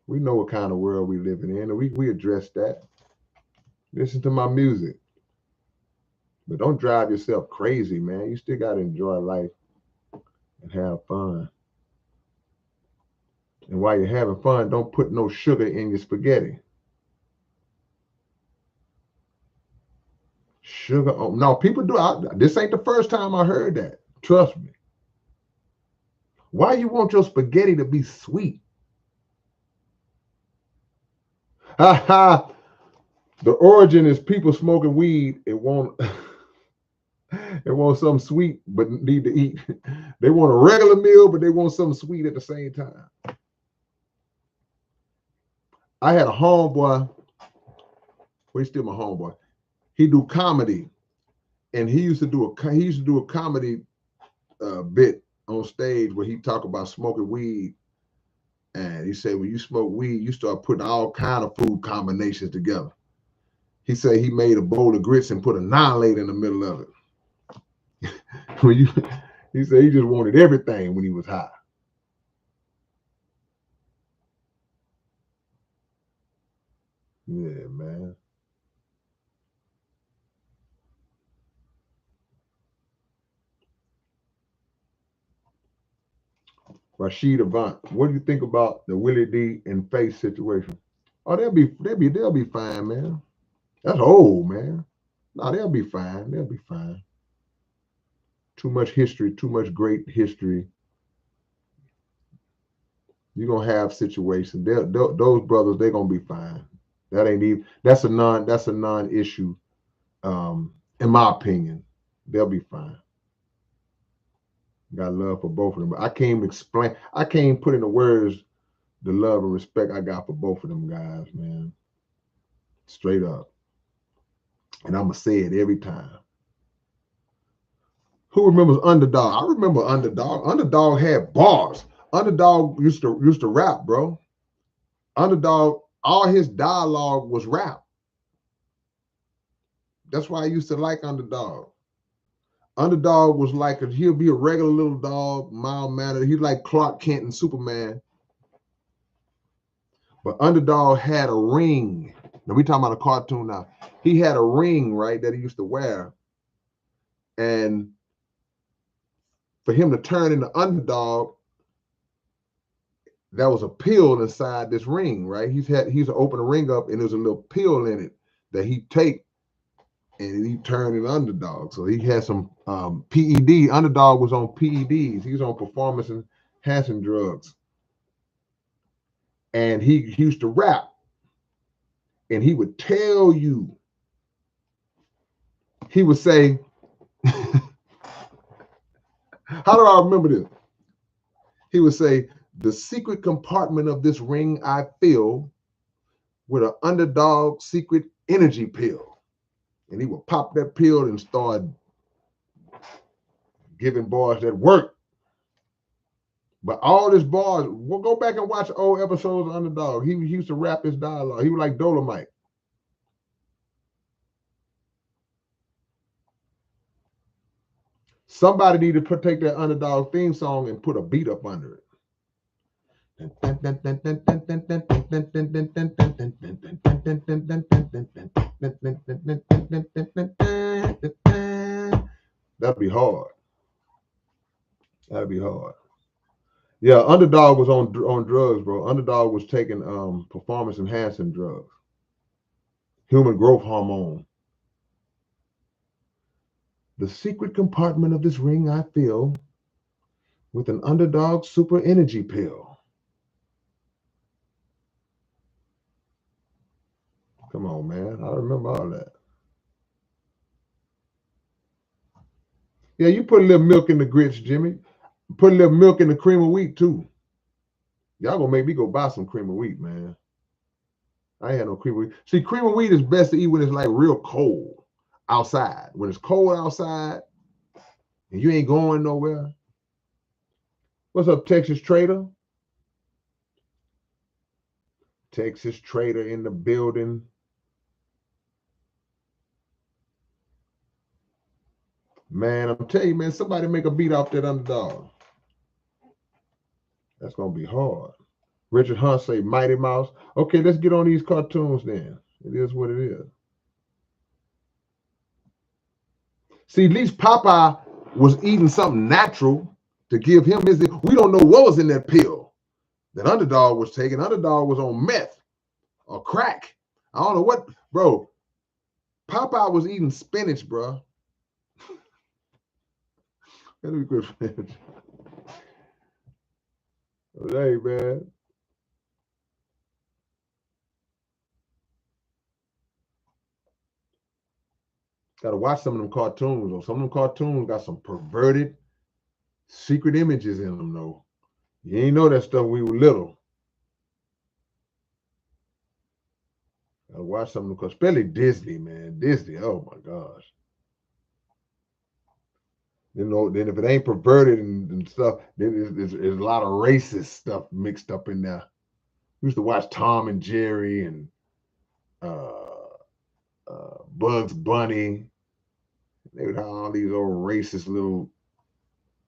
We know what kind of world we living in, and we address that. Listen to my music, but don't drive yourself crazy, man. You still gotta enjoy life and have fun. And while you're having fun, don't put no sugar in your spaghetti. Sugar on no, people do. This ain't the first time I heard that. Trust me. Why you want your spaghetti to be sweet? Ha ha. The origin is people smoking weed. It won't. They want something sweet, but need to eat. They want a regular meal, but they want something sweet at the same time. I had a homeboy. Well, he's still my homeboy. He do comedy, and he used to do a comedy bit on stage where he talk about smoking weed. And he said, when you smoke weed, you start putting all kind of food combinations together. He said he made a bowl of grits and put a 9-late in the middle of it. He said he just wanted everything when he was high. Yeah, man. Rashid Avant, what do you think about the Willie D and Face situation? Oh, they'll be fine, man. That's old, man. No, they'll be fine. They'll be fine. Too much history, too much great history. You're gonna have situations. Those brothers, they're gonna be fine. That ain't even that's a non-issue. In my opinion. They'll be fine. Got love for both of them. I can't put into words the love and respect I got for both of them guys, man. Straight up. And I'm gonna say it every time. Who remembers Underdog? I remember Underdog. Underdog had bars. Underdog used to rap, bro. Underdog, all his dialogue was rap. That's why I used to like Underdog. Underdog was like he'll be a regular little dog, mild mannered. He's like Clark Kent and Superman. But Underdog had a ring. Now we talking about a cartoon now. He had a ring, right, that he used to wear. And for him to turn into Underdog, there was a pill inside this ring, right? He's to open the ring up and there's a little pill in it that he take and he turned into Underdog. So he had some PED. Underdog was on PEDs. He was on performance enhancing drugs. And he used to rap. And he would tell you, he would say, how do I remember this? He would say, the secret compartment of this ring I fill with an Underdog secret energy pill. And he would pop that pill and start giving bars that work. But all this bars, we'll go back and watch old episodes of Underdog. He used to rap his dialogue. He was like Dolomite. Somebody needed to take that Underdog theme song and put a beat up under it. That'd be hard. That'd be hard. Yeah, Underdog was on drugs, bro. Underdog was taking performance enhancing drugs, human growth hormone. The secret compartment of this ring I fill with an Underdog super energy pill. Come on, man. I remember all that. Yeah, you put a little milk in the grits, Jimmy. Put a little milk in the cream of wheat, too. Y'all gonna make me go buy some cream of wheat, man. I ain't had no cream of wheat. See, cream of wheat is best to eat when it's like real cold outside. When it's cold outside and you ain't going nowhere. What's up, Texas Trader? Texas Trader in the building. Man, I'm telling you, man, somebody make a beat off that Underdog. That's gonna be hard. Richard Hunt say Mighty Mouse. Okay, let's get on these cartoons then. It is what it is. See, at least Popeye was eating something natural to give him his. We don't know what was in that pill that Underdog was taking. Underdog was on meth or crack. I don't know what, bro. Popeye was eating spinach, bro. Let me quit spinach. Hey, man. Got to watch some of them cartoons. Or some of them cartoons got some perverted secret images in them, though. You ain't know that stuff when we were little. Got to watch some of them, because especially Disney, man. Disney, oh my gosh. You know, then if it ain't perverted and stuff, then there's a lot of racist stuff mixed up in there. We used to watch Tom and Jerry and Bugs Bunny. They would have all these old racist little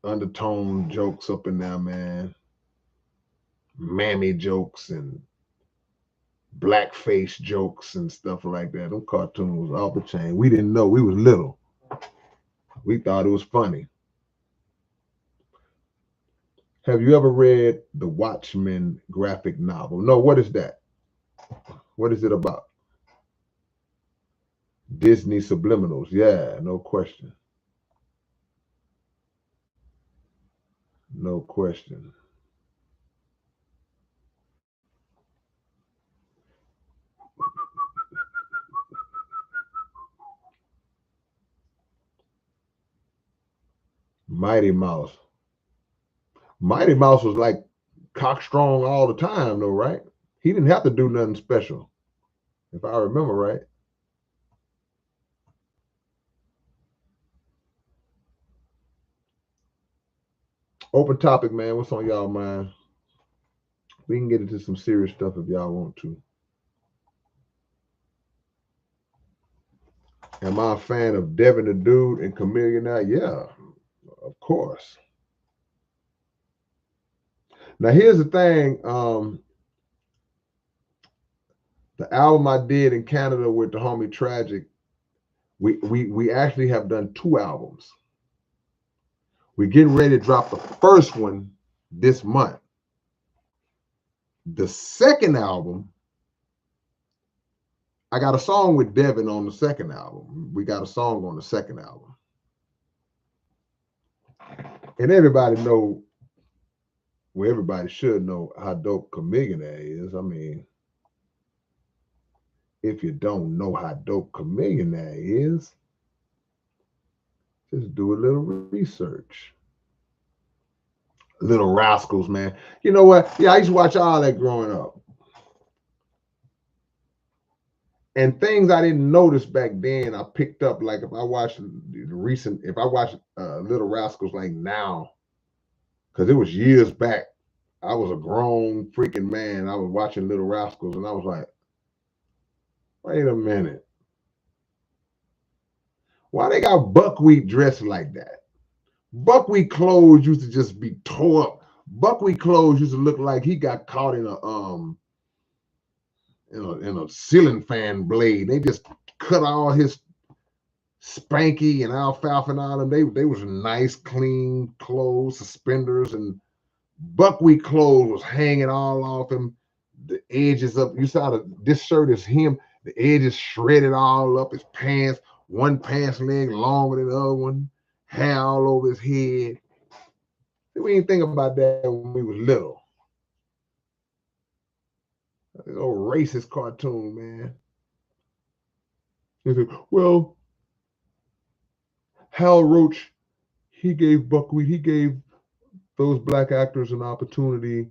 undertone jokes up in there, man. Mammy jokes and blackface jokes and stuff like that. Them cartoons was off the chain. We didn't know. We was little. We thought it was funny. Have you ever read the Watchmen graphic novel? No, what is that? What is it about? Disney subliminals. Yeah, no question. No question. Mighty Mouse. Mighty Mouse was like cockstrong all the time, though, right? He didn't have to do nothing special, if I remember right. Open topic, man. What's on y'all mind? We can get into some serious stuff if y'all want to. Am I a fan of Devin the Dude and Chameleon now? Yeah, of course. Now here's the thing. The album I did in Canada with the homie Tragic, we actually have done 2 albums. We're getting ready to drop the first one this month. The second album, I got a song with Devin on the second album. We got a song on the second album. And everybody know, well, everybody should know how dope Chameleon is. I mean, if you don't know how dope Chameleon is, just do a little research. Little Rascals, man. You know what? Yeah, I used to watch all that growing up. And things I didn't notice back then, I picked up. Like if I watch Little Rascals like now, because it was years back. I was a grown freaking man. I was watching Little Rascals, and I was like, wait a minute. Why they got Buckwheat dressed like that? Buckwheat clothes used to just be tore up. Buckwheat clothes used to look like he got caught in a ceiling fan blade. They just cut all his Spanky and Alfalfa and all of them. They was nice, clean clothes, suspenders, and Buckwheat clothes was hanging all off him. The edges up. You saw this shirt is him. The edges shredded all up his pants. One pants leg longer than the other one. Hair all over his head. We didn't think about that when we was little. This old racist cartoon, man. He said, well, Hal Roach, he gave those black actors an opportunity.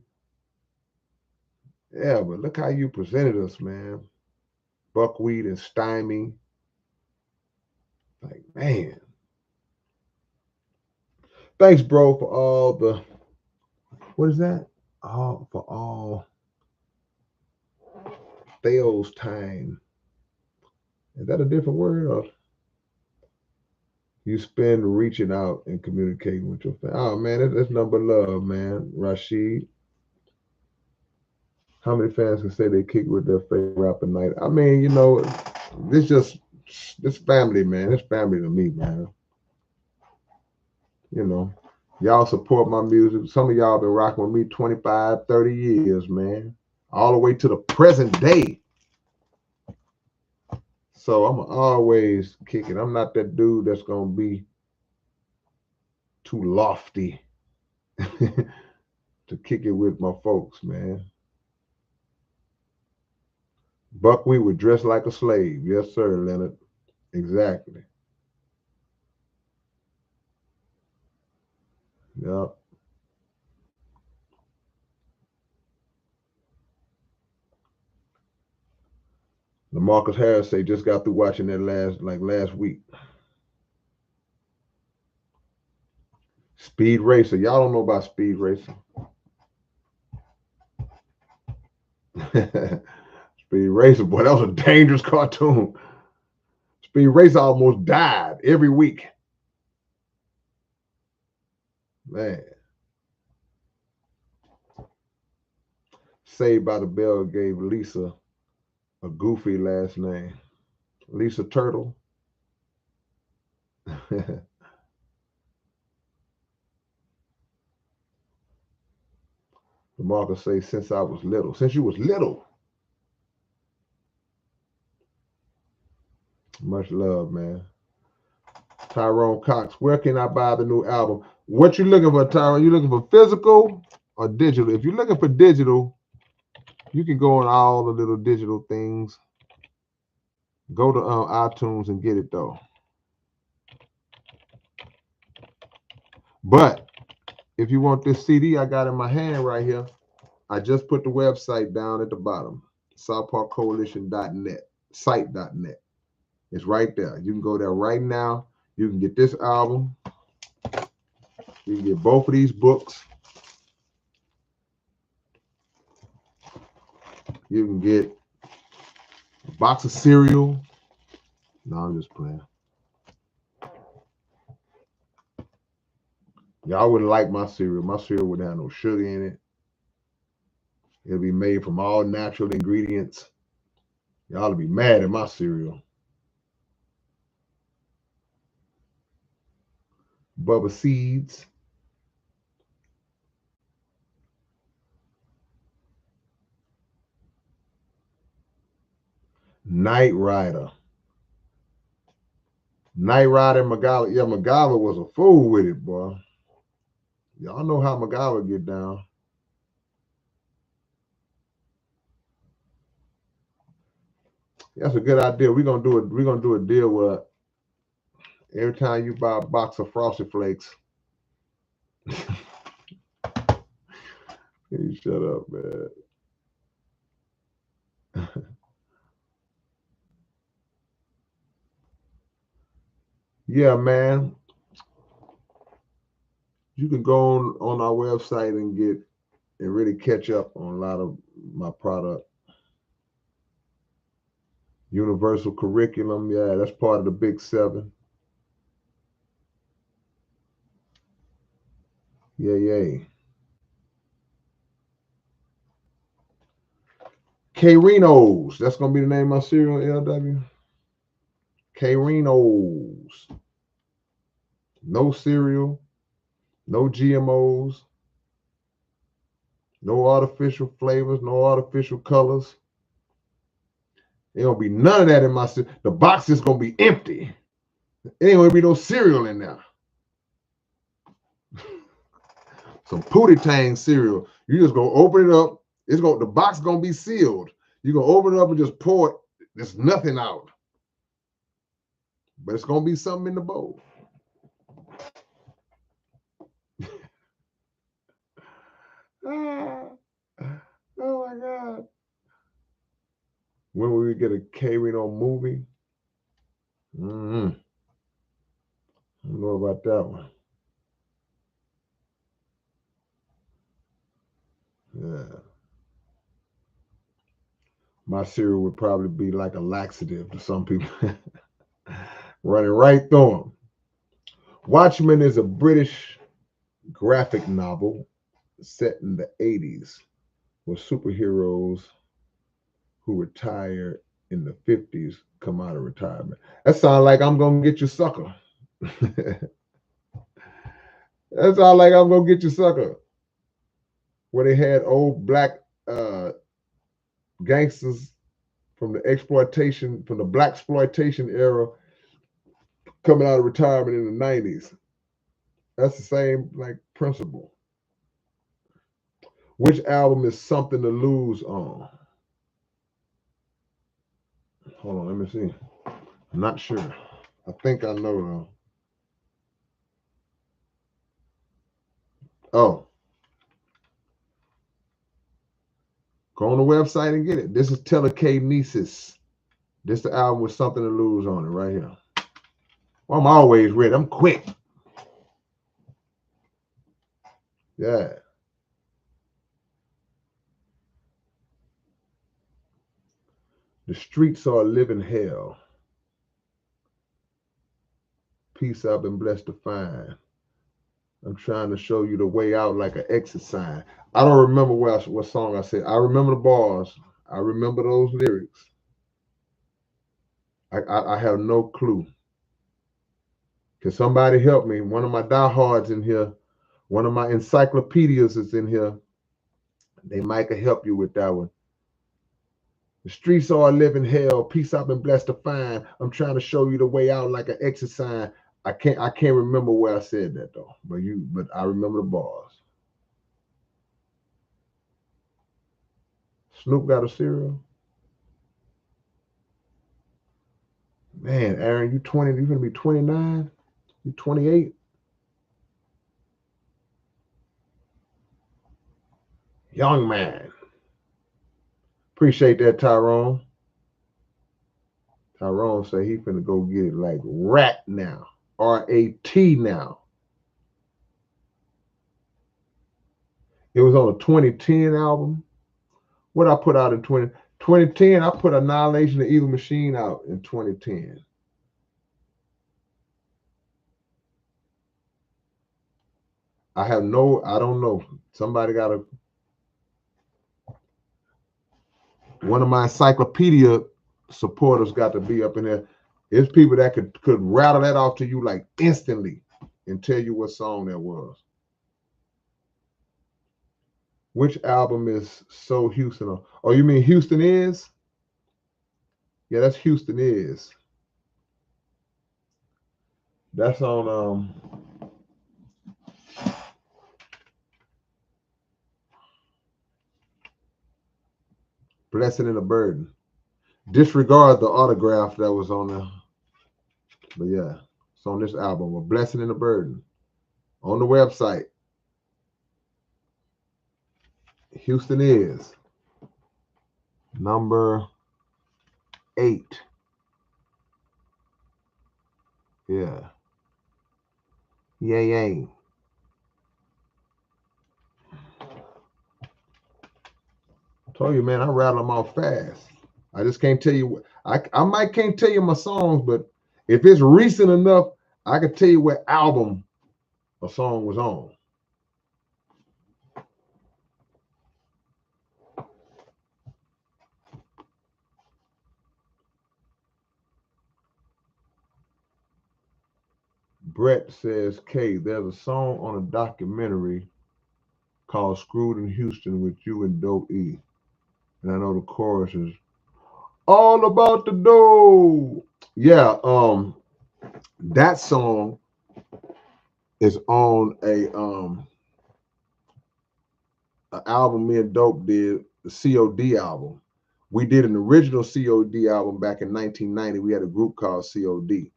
Yeah, but look how you presented us, man. Buckwheat and Stymie. Like, man. Thanks, bro, for all the, what is that? For all Theo's time. Is that a different word? Or you spend reaching out and communicating with your family? Oh, man, that's nothing but love, man. Rashid. How many fans can say they kick with their favorite rapper night? I mean, this family, man. This family to me, man. Y'all support my music. Some of y'all been rocking with me 25, 30 years, man. All the way to the present day. So I'm always kicking. I'm not that dude that's going to be too lofty to kick it with my folks, man. Buckwheat would dress like a slave. Yes, sir, Leonard. Exactly. Yep. LaMarcus Harris say just got through watching that last week. Speed Racer. Y'all don't know about Speed Racer. Speed Racer, boy, that was a dangerous cartoon. Speed Racer almost died every week. Man. Saved by the Bell gave Lisa a goofy last name. Lisa Turtle. The marker say since I was little. Since you was little. Much love, man. Tyrone Cox, where can I buy the new album? What you looking for, Tyrone? You looking for physical or digital? If you're looking for digital, you can go on all the little digital things. Go to iTunes and get it though. But if you want this CD I got in my hand right here, I just put the website down at the bottom, southparkcoalition.net, site.net. It's right there. You can go there right now. You can get this album. You can get both of these books. You can get a box of cereal. No, I'm just playing. Y'all wouldn't like my cereal. My cereal wouldn't have no sugar in it. It'll be made from all natural ingredients. Y'all will be mad at my cereal. Bubba Seeds. Knight Rider. Knight Rider Magala. Yeah, Magala was a fool with it, boy. Y'all know how Magala get down. That's a good idea. We're gonna do a deal where every time you buy a box of Frosted Flakes. Hey, shut up, man. Yeah, man. You can go on our website and really catch up on a lot of my product. Universal curriculum, yeah, that's part of the Big 7. Yay. K-Rinos, that's gonna be the name of my cereal, LW. K-Rinos. No cereal, no GMOs, no artificial flavors, no artificial colors. There gonna be none of that in my cereal. The box is gonna be empty. There ain't gonna be no cereal in there. Some Pootie Tang cereal. You just gonna open it up. The box gonna be sealed. You're gonna open it up and just pour it. There's nothing out. But it's gonna be something in the bowl. Oh my God. When will we get a K-Rino movie? I don't know about that one. Yeah. My cereal would probably be like a laxative to some people. Running right through them. Watchmen is a British graphic novel set in the 80s with superheroes who retired in the 50s come out of retirement. That sounds like I'm going to get you, sucker. That sounds like I'm going to get you, sucker. Where they had old black gangsters from the black exploitation era coming out of retirement in the 90s. That's the same like principle. Which album is Something to Lose on? Hold on, let me see. I'm not sure. I think I know though. Oh. Go on the website and get it. This is Telekinesis. This is the album with Something to Lose on it right here. Well, I'm always ready. I'm quick. Yeah. The streets are a living hell. Peace I've been blessed to find. I'm trying to show you the way out like an exit sign. I don't remember what song I said. I remember the bars. I remember those lyrics. I have no clue. Can somebody help me? One of my diehards in here, one of my encyclopedias is in here. They might could help you with that one. The streets are a living hell. Peace I've been blessed to find. I'm trying to show you the way out like an exit sign. I can't remember where I said that though. But I remember the bars. Snoop got a cereal. Man, Aaron, you 20, you gonna be 29? You 28? Young man. Appreciate that, Tyrone. Tyrone say he finna go get it like rat now. R-A-T now. It was on a 2010 album. What I put out in 2010, I put Annihilation of Evil Machine out in 2010. I don't know. Somebody got one of my encyclopedia supporters got to be up in there. It's people that could rattle that off to you like instantly and tell you what song that was. Which album is So Houston on? Oh, you mean Houston Is? Yeah, that's Houston Is. That's on Blessing and a Burden. Disregard the autograph that was on the, but yeah, it's on this album, A Blessing and a Burden. On the website. Houston Is. Number 8. Yeah. Yay. Told you, man, I rattle them off fast. I just can't tell you. I might can't tell you my songs, but if it's recent enough, I can tell you what album a song was on. Brett says, K, there's a song on a documentary called Screwed in Houston with you and Dope E. And I know the chorus is all about the dough. Yeah, that song is on a album me and Dope did, the COD album. We did an original COD album back in 1990. We had a group called COD.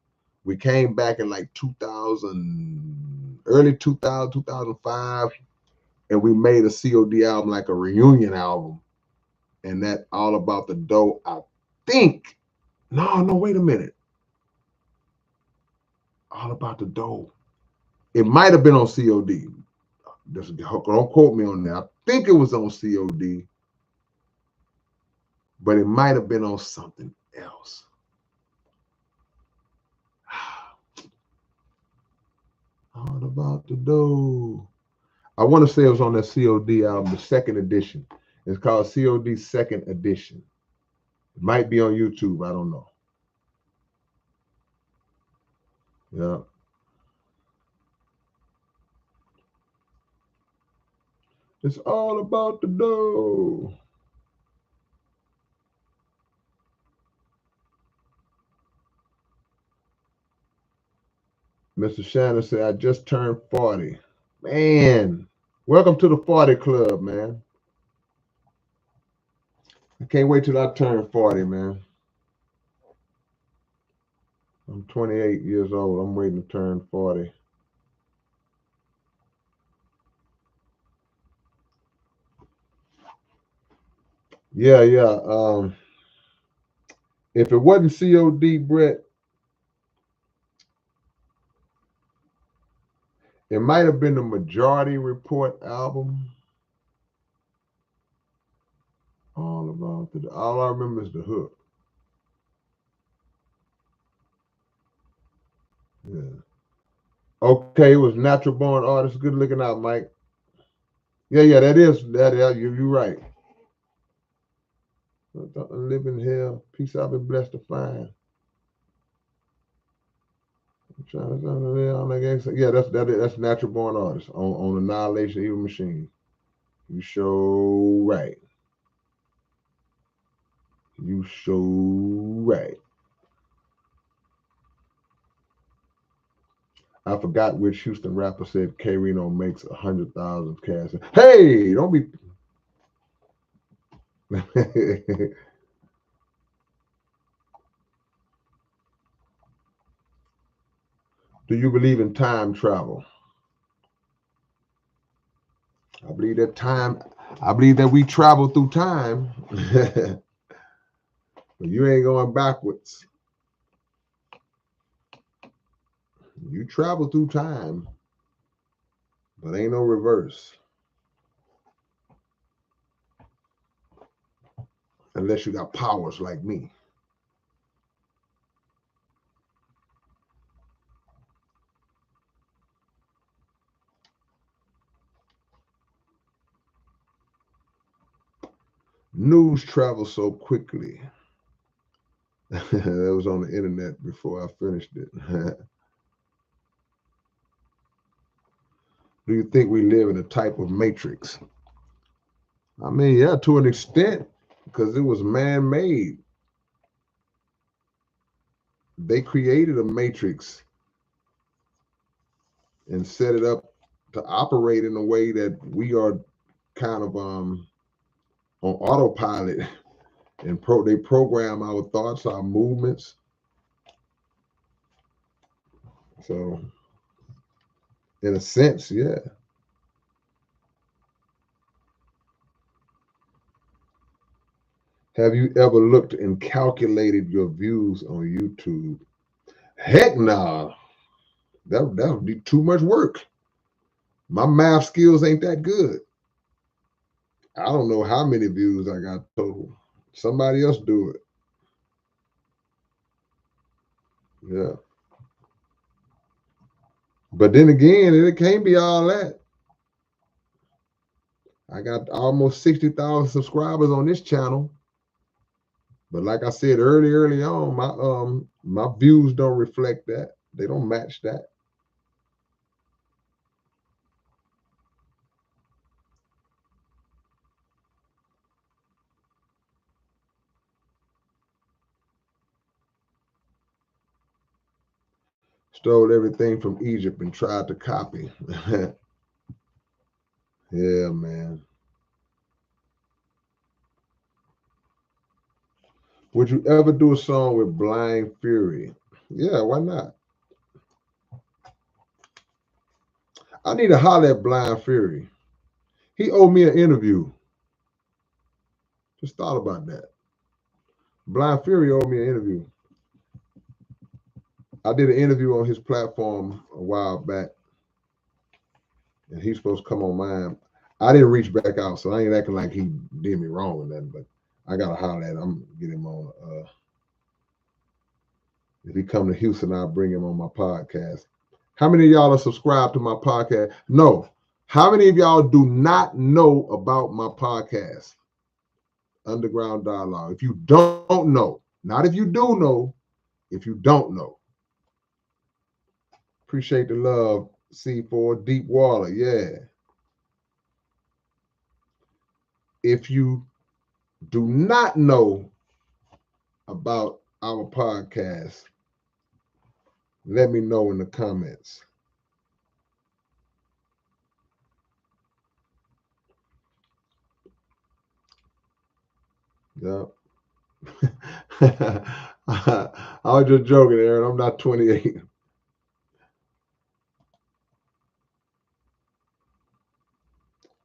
We came back in like 2000, early 2000, 2005, and we made a COD album, like a reunion album. And that All About the Dough, I think, no, wait a minute. All About the Dough. It might have been on COD. Don't quote me on that. I think it was on COD, but it might have been on something else. All About the Dough. I want to say it was on that COD album, the second edition. It's called COD Second Edition. It might be on YouTube. I don't know. Yeah. It's all about the dough. Mr. Shannon said, I just turned 40. Man, welcome to the 40 club, man. I can't wait till I turn 40, man. I'm 28 years old. I'm waiting to turn 40. Yeah. If it wasn't COD, Brett, it might have been the Majority Report album. All I remember is the hook. Yeah. Okay, it was Natural Born Artist. Good looking out, Mike. Yeah, that is. You're right. Living hell, peace I've been blessed to find. Yeah, that's Natural Born Artist on Annihilation Evil Machine. You show right. You show right. I forgot which Houston rapper said K-Rino makes 100,000 cash. Hey, don't be. Do you believe in time travel? I believe that time. I believe that we travel through time. But you ain't going backwards. You travel through time, but ain't no reverse. Unless you got powers like me. News travels so quickly. That was on the internet before I finished it. Do you think we live in a type of matrix? I mean, yeah, to an extent, because it was man-made. They created a matrix and set it up to operate in a way that we are kind of on autopilot, and they program our thoughts, our movements. So, in a sense, yeah. Have you ever looked and calculated your views on YouTube? Heck nah. That would be too much work. My math skills ain't that good. I don't know how many views I got total. Somebody else do it. Yeah. But then again, it can't be all that. I got almost 60,000 subscribers on this channel. But like I said early on, my views don't reflect that. They don't match that. Stole everything from Egypt and tried to copy. Yeah, man. Would you ever do a song with Blind Fury? Yeah, why not? I need to holler at Blind Fury. He owed me an interview. Just thought about that. Blind Fury owed me an interview. I did an interview on his platform a while back, and he's supposed to come on mine. I didn't reach back out, so I ain't acting like he did me wrong or nothing, but I gotta holler at him. I'm gonna get him on. If he come to Houston, I'll bring him on my podcast. How many of y'all are subscribed to my podcast? No. How many of y'all do not know about my podcast, Underground Dialogue? If you don't know, not if you do know, if you don't know. Appreciate the love, C4 Deep Water. Yeah. If you do not know about our podcast, let me know in the comments. Yeah. I was just joking, Aaron. I'm not 28.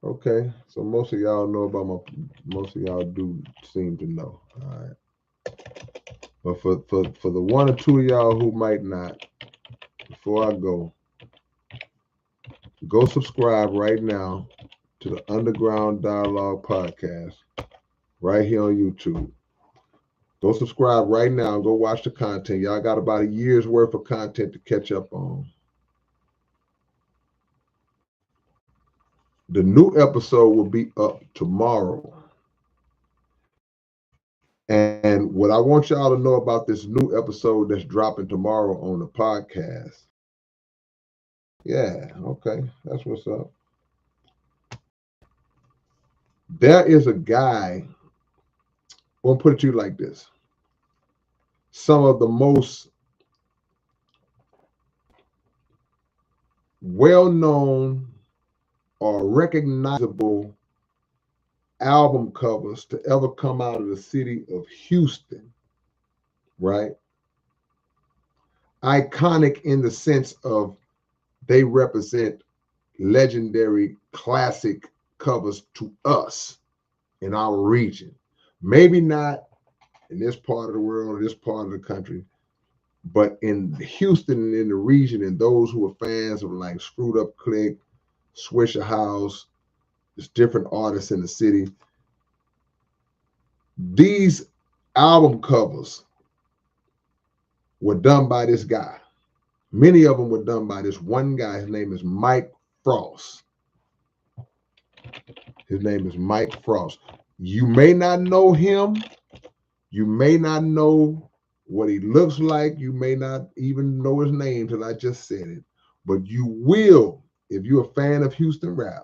Okay, so most of y'all know about most of y'all do seem to know. All right. But for the one or two of y'all who might not, before I go subscribe right now to the Underground Dialogue podcast right here on YouTube. Go subscribe right now. Go watch the content. Y'all got about a year's worth of content to catch up on. The new episode will be up tomorrow. And what I want y'all to know about this new episode that's dropping tomorrow on the podcast. Yeah, okay. That's what's up. There is a guy, I'll put it to you like this. Some of the most well-known or recognizable album covers to ever come out of the city of Houston, right? Iconic in the sense of they represent legendary classic covers to us in our region. Maybe not in this part of the world or this part of the country, but in Houston and in the region, and those who are fans of like Screwed Up Click, Swisher House, there's different artists in the city. These album covers were done by this guy. Many of them were done by this one guy. His name is Mike Frost. His name is Mike Frost. You may not know him. You may not know what he looks like. You may not even know his name till I just said it. But you will, if you're a fan of Houston rap,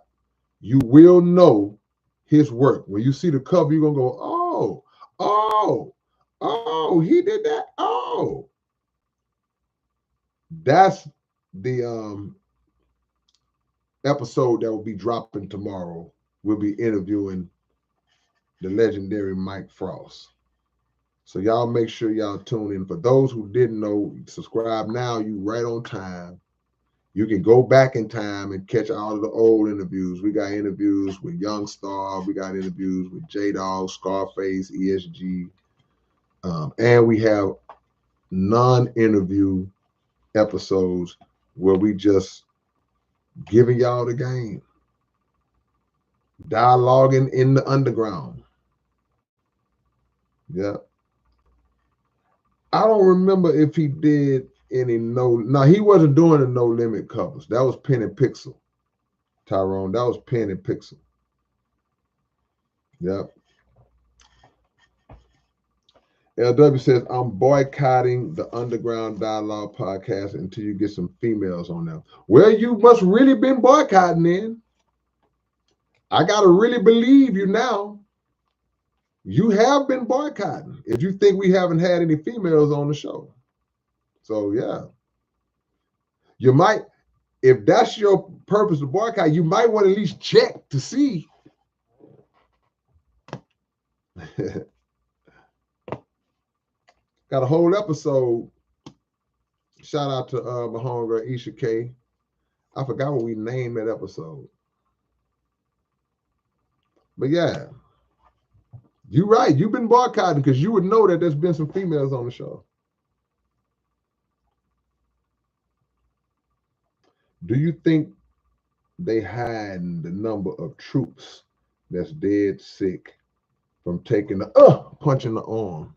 you will know his work. When you see the cover, you're going to go, oh, he did that. Oh, that's the episode that will be dropping tomorrow. We'll be interviewing the legendary Mike Frost. So y'all make sure y'all tune in. For those who didn't know, subscribe now. You right on time. You can go back in time and catch all of the old interviews. We got interviews with Young Star. We got interviews with J-Dog, Scarface, ESG. And we have non-interview episodes where we just giving y'all the game. Dialoguing in the underground. Yeah. I don't remember if he did any he wasn't doing the No Limit covers. That was Pen and Pixel. Tyrone, that was Pen and Pixel. Yep. LW says, I'm boycotting the Underground Dialogue podcast until you get some females on them. Well, you must really been boycotting then. I got to really believe you now. You have been boycotting if you think we haven't had any females on the show. So, yeah. You might, if that's your purpose to boycott, you might want to at least check to see. Got a whole episode. Shout out to my homegirl Isha K. I forgot what we named that episode. But yeah, you're right. You've been boycotting because you would know that there's been some females on the show. Do you think they hide the number of troops that's dead sick from taking the punch in the arm?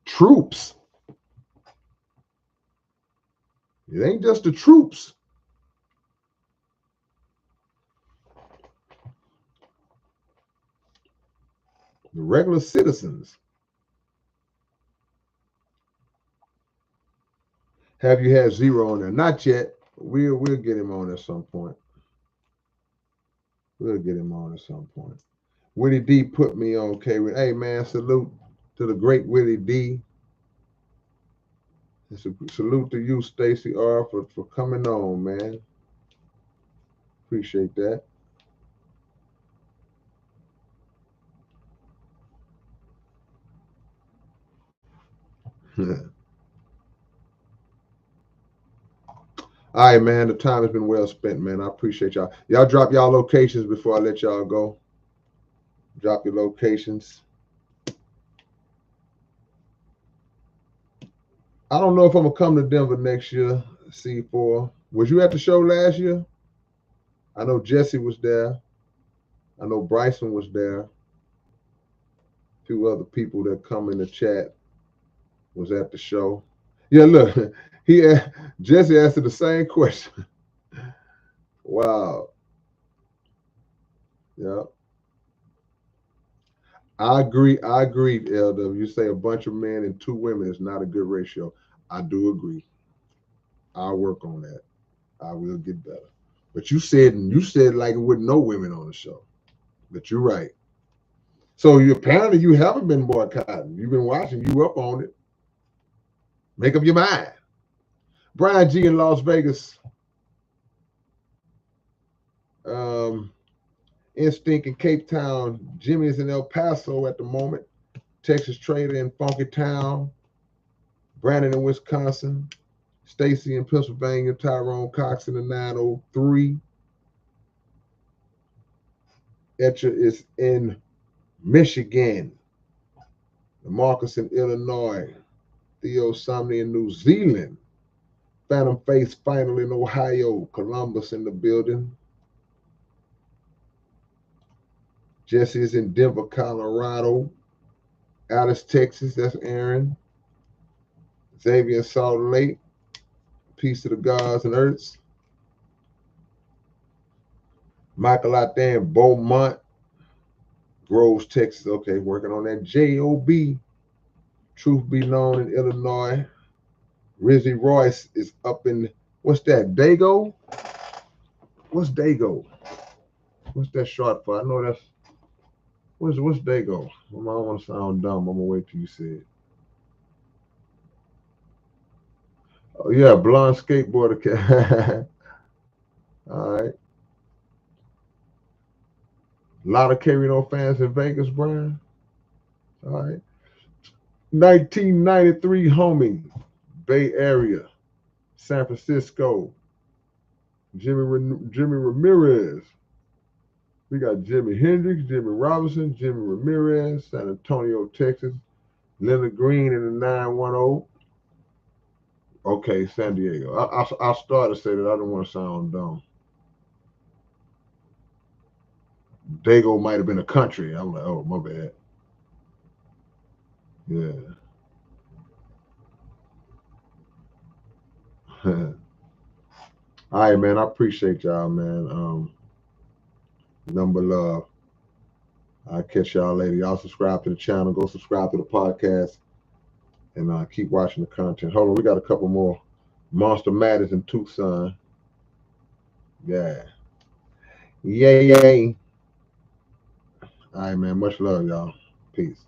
Troops. It ain't just the troops. The regular citizens. Have you had Zero on there? Not yet. We'll get him on at some point. We'll get him on at some point. Willie D put me on K-Rino. Hey man, salute to the great Willie D. Salute to you, Stacy R, for coming on, man. Appreciate that. All right, man. The time has been well spent, man. I appreciate y'all. Y'all drop y'all locations before I let y'all go. Drop your locations. I don't know if I'm gonna come to Denver next year. C4. Was you at the show last year? I know Jesse was there. I know Bryson was there. A few other people that come in the chat was at the show. Yeah, look, Jesse asked the same question. Wow. Yeah. I agree, LW. You say a bunch of men and 2 women is not a good ratio. I do agree. I'll work on that. I will get better. But you said like it with no women on the show. But you're right. So you apparently you haven't been boycotting. You've been watching. You up on it. Make up your mind. Brian G in Las Vegas. Um, Instinct in Cape Town. Jimmy is in El Paso at the moment. Texas Trader in Funky Town. Brandon in Wisconsin. Stacy in Pennsylvania. Tyrone Cox in the 903. Etcher is in Michigan. Marcus in Illinois. Theo Somney in New Zealand. Phantom Face Final in Ohio. Columbus in the building. Jesse is in Denver, Colorado. Alice, Texas. That's Aaron. Xavier in Salt Lake. Peace to the gods and earths. Michael out there in Beaumont. Groves, Texas. Okay, working on that J-O-B. Truth be known in Illinois. Rizzy Royce is up in, what's that, Dago? What's Dago? What's that short for? I know that's, what's Dago? I don't want to sound dumb. I'm going to wait till you say it. Oh, yeah, blonde skateboarder. All right. A lot of K-Rino fans in Vegas, Brian. All right. 1993 homie, Bay Area, San Francisco. Jimmy Ramirez. We got Jimi Hendrix, Jimmy Robinson, Jimmy Ramirez, San Antonio, Texas. Leonard Green in the 910. Okay, San Diego. I started to say that I didn't want to sound dumb. Dago might have been a country. I'm like, oh, my bad. Yeah. All right, man. I appreciate y'all, man. Number love. I'll catch y'all later. Y'all subscribe to the channel. Go subscribe to the podcast. And keep watching the content. Hold on. We got a couple more. Monster Matters in Tucson. Yeah. Yay. All right, man. Much love, y'all. Peace.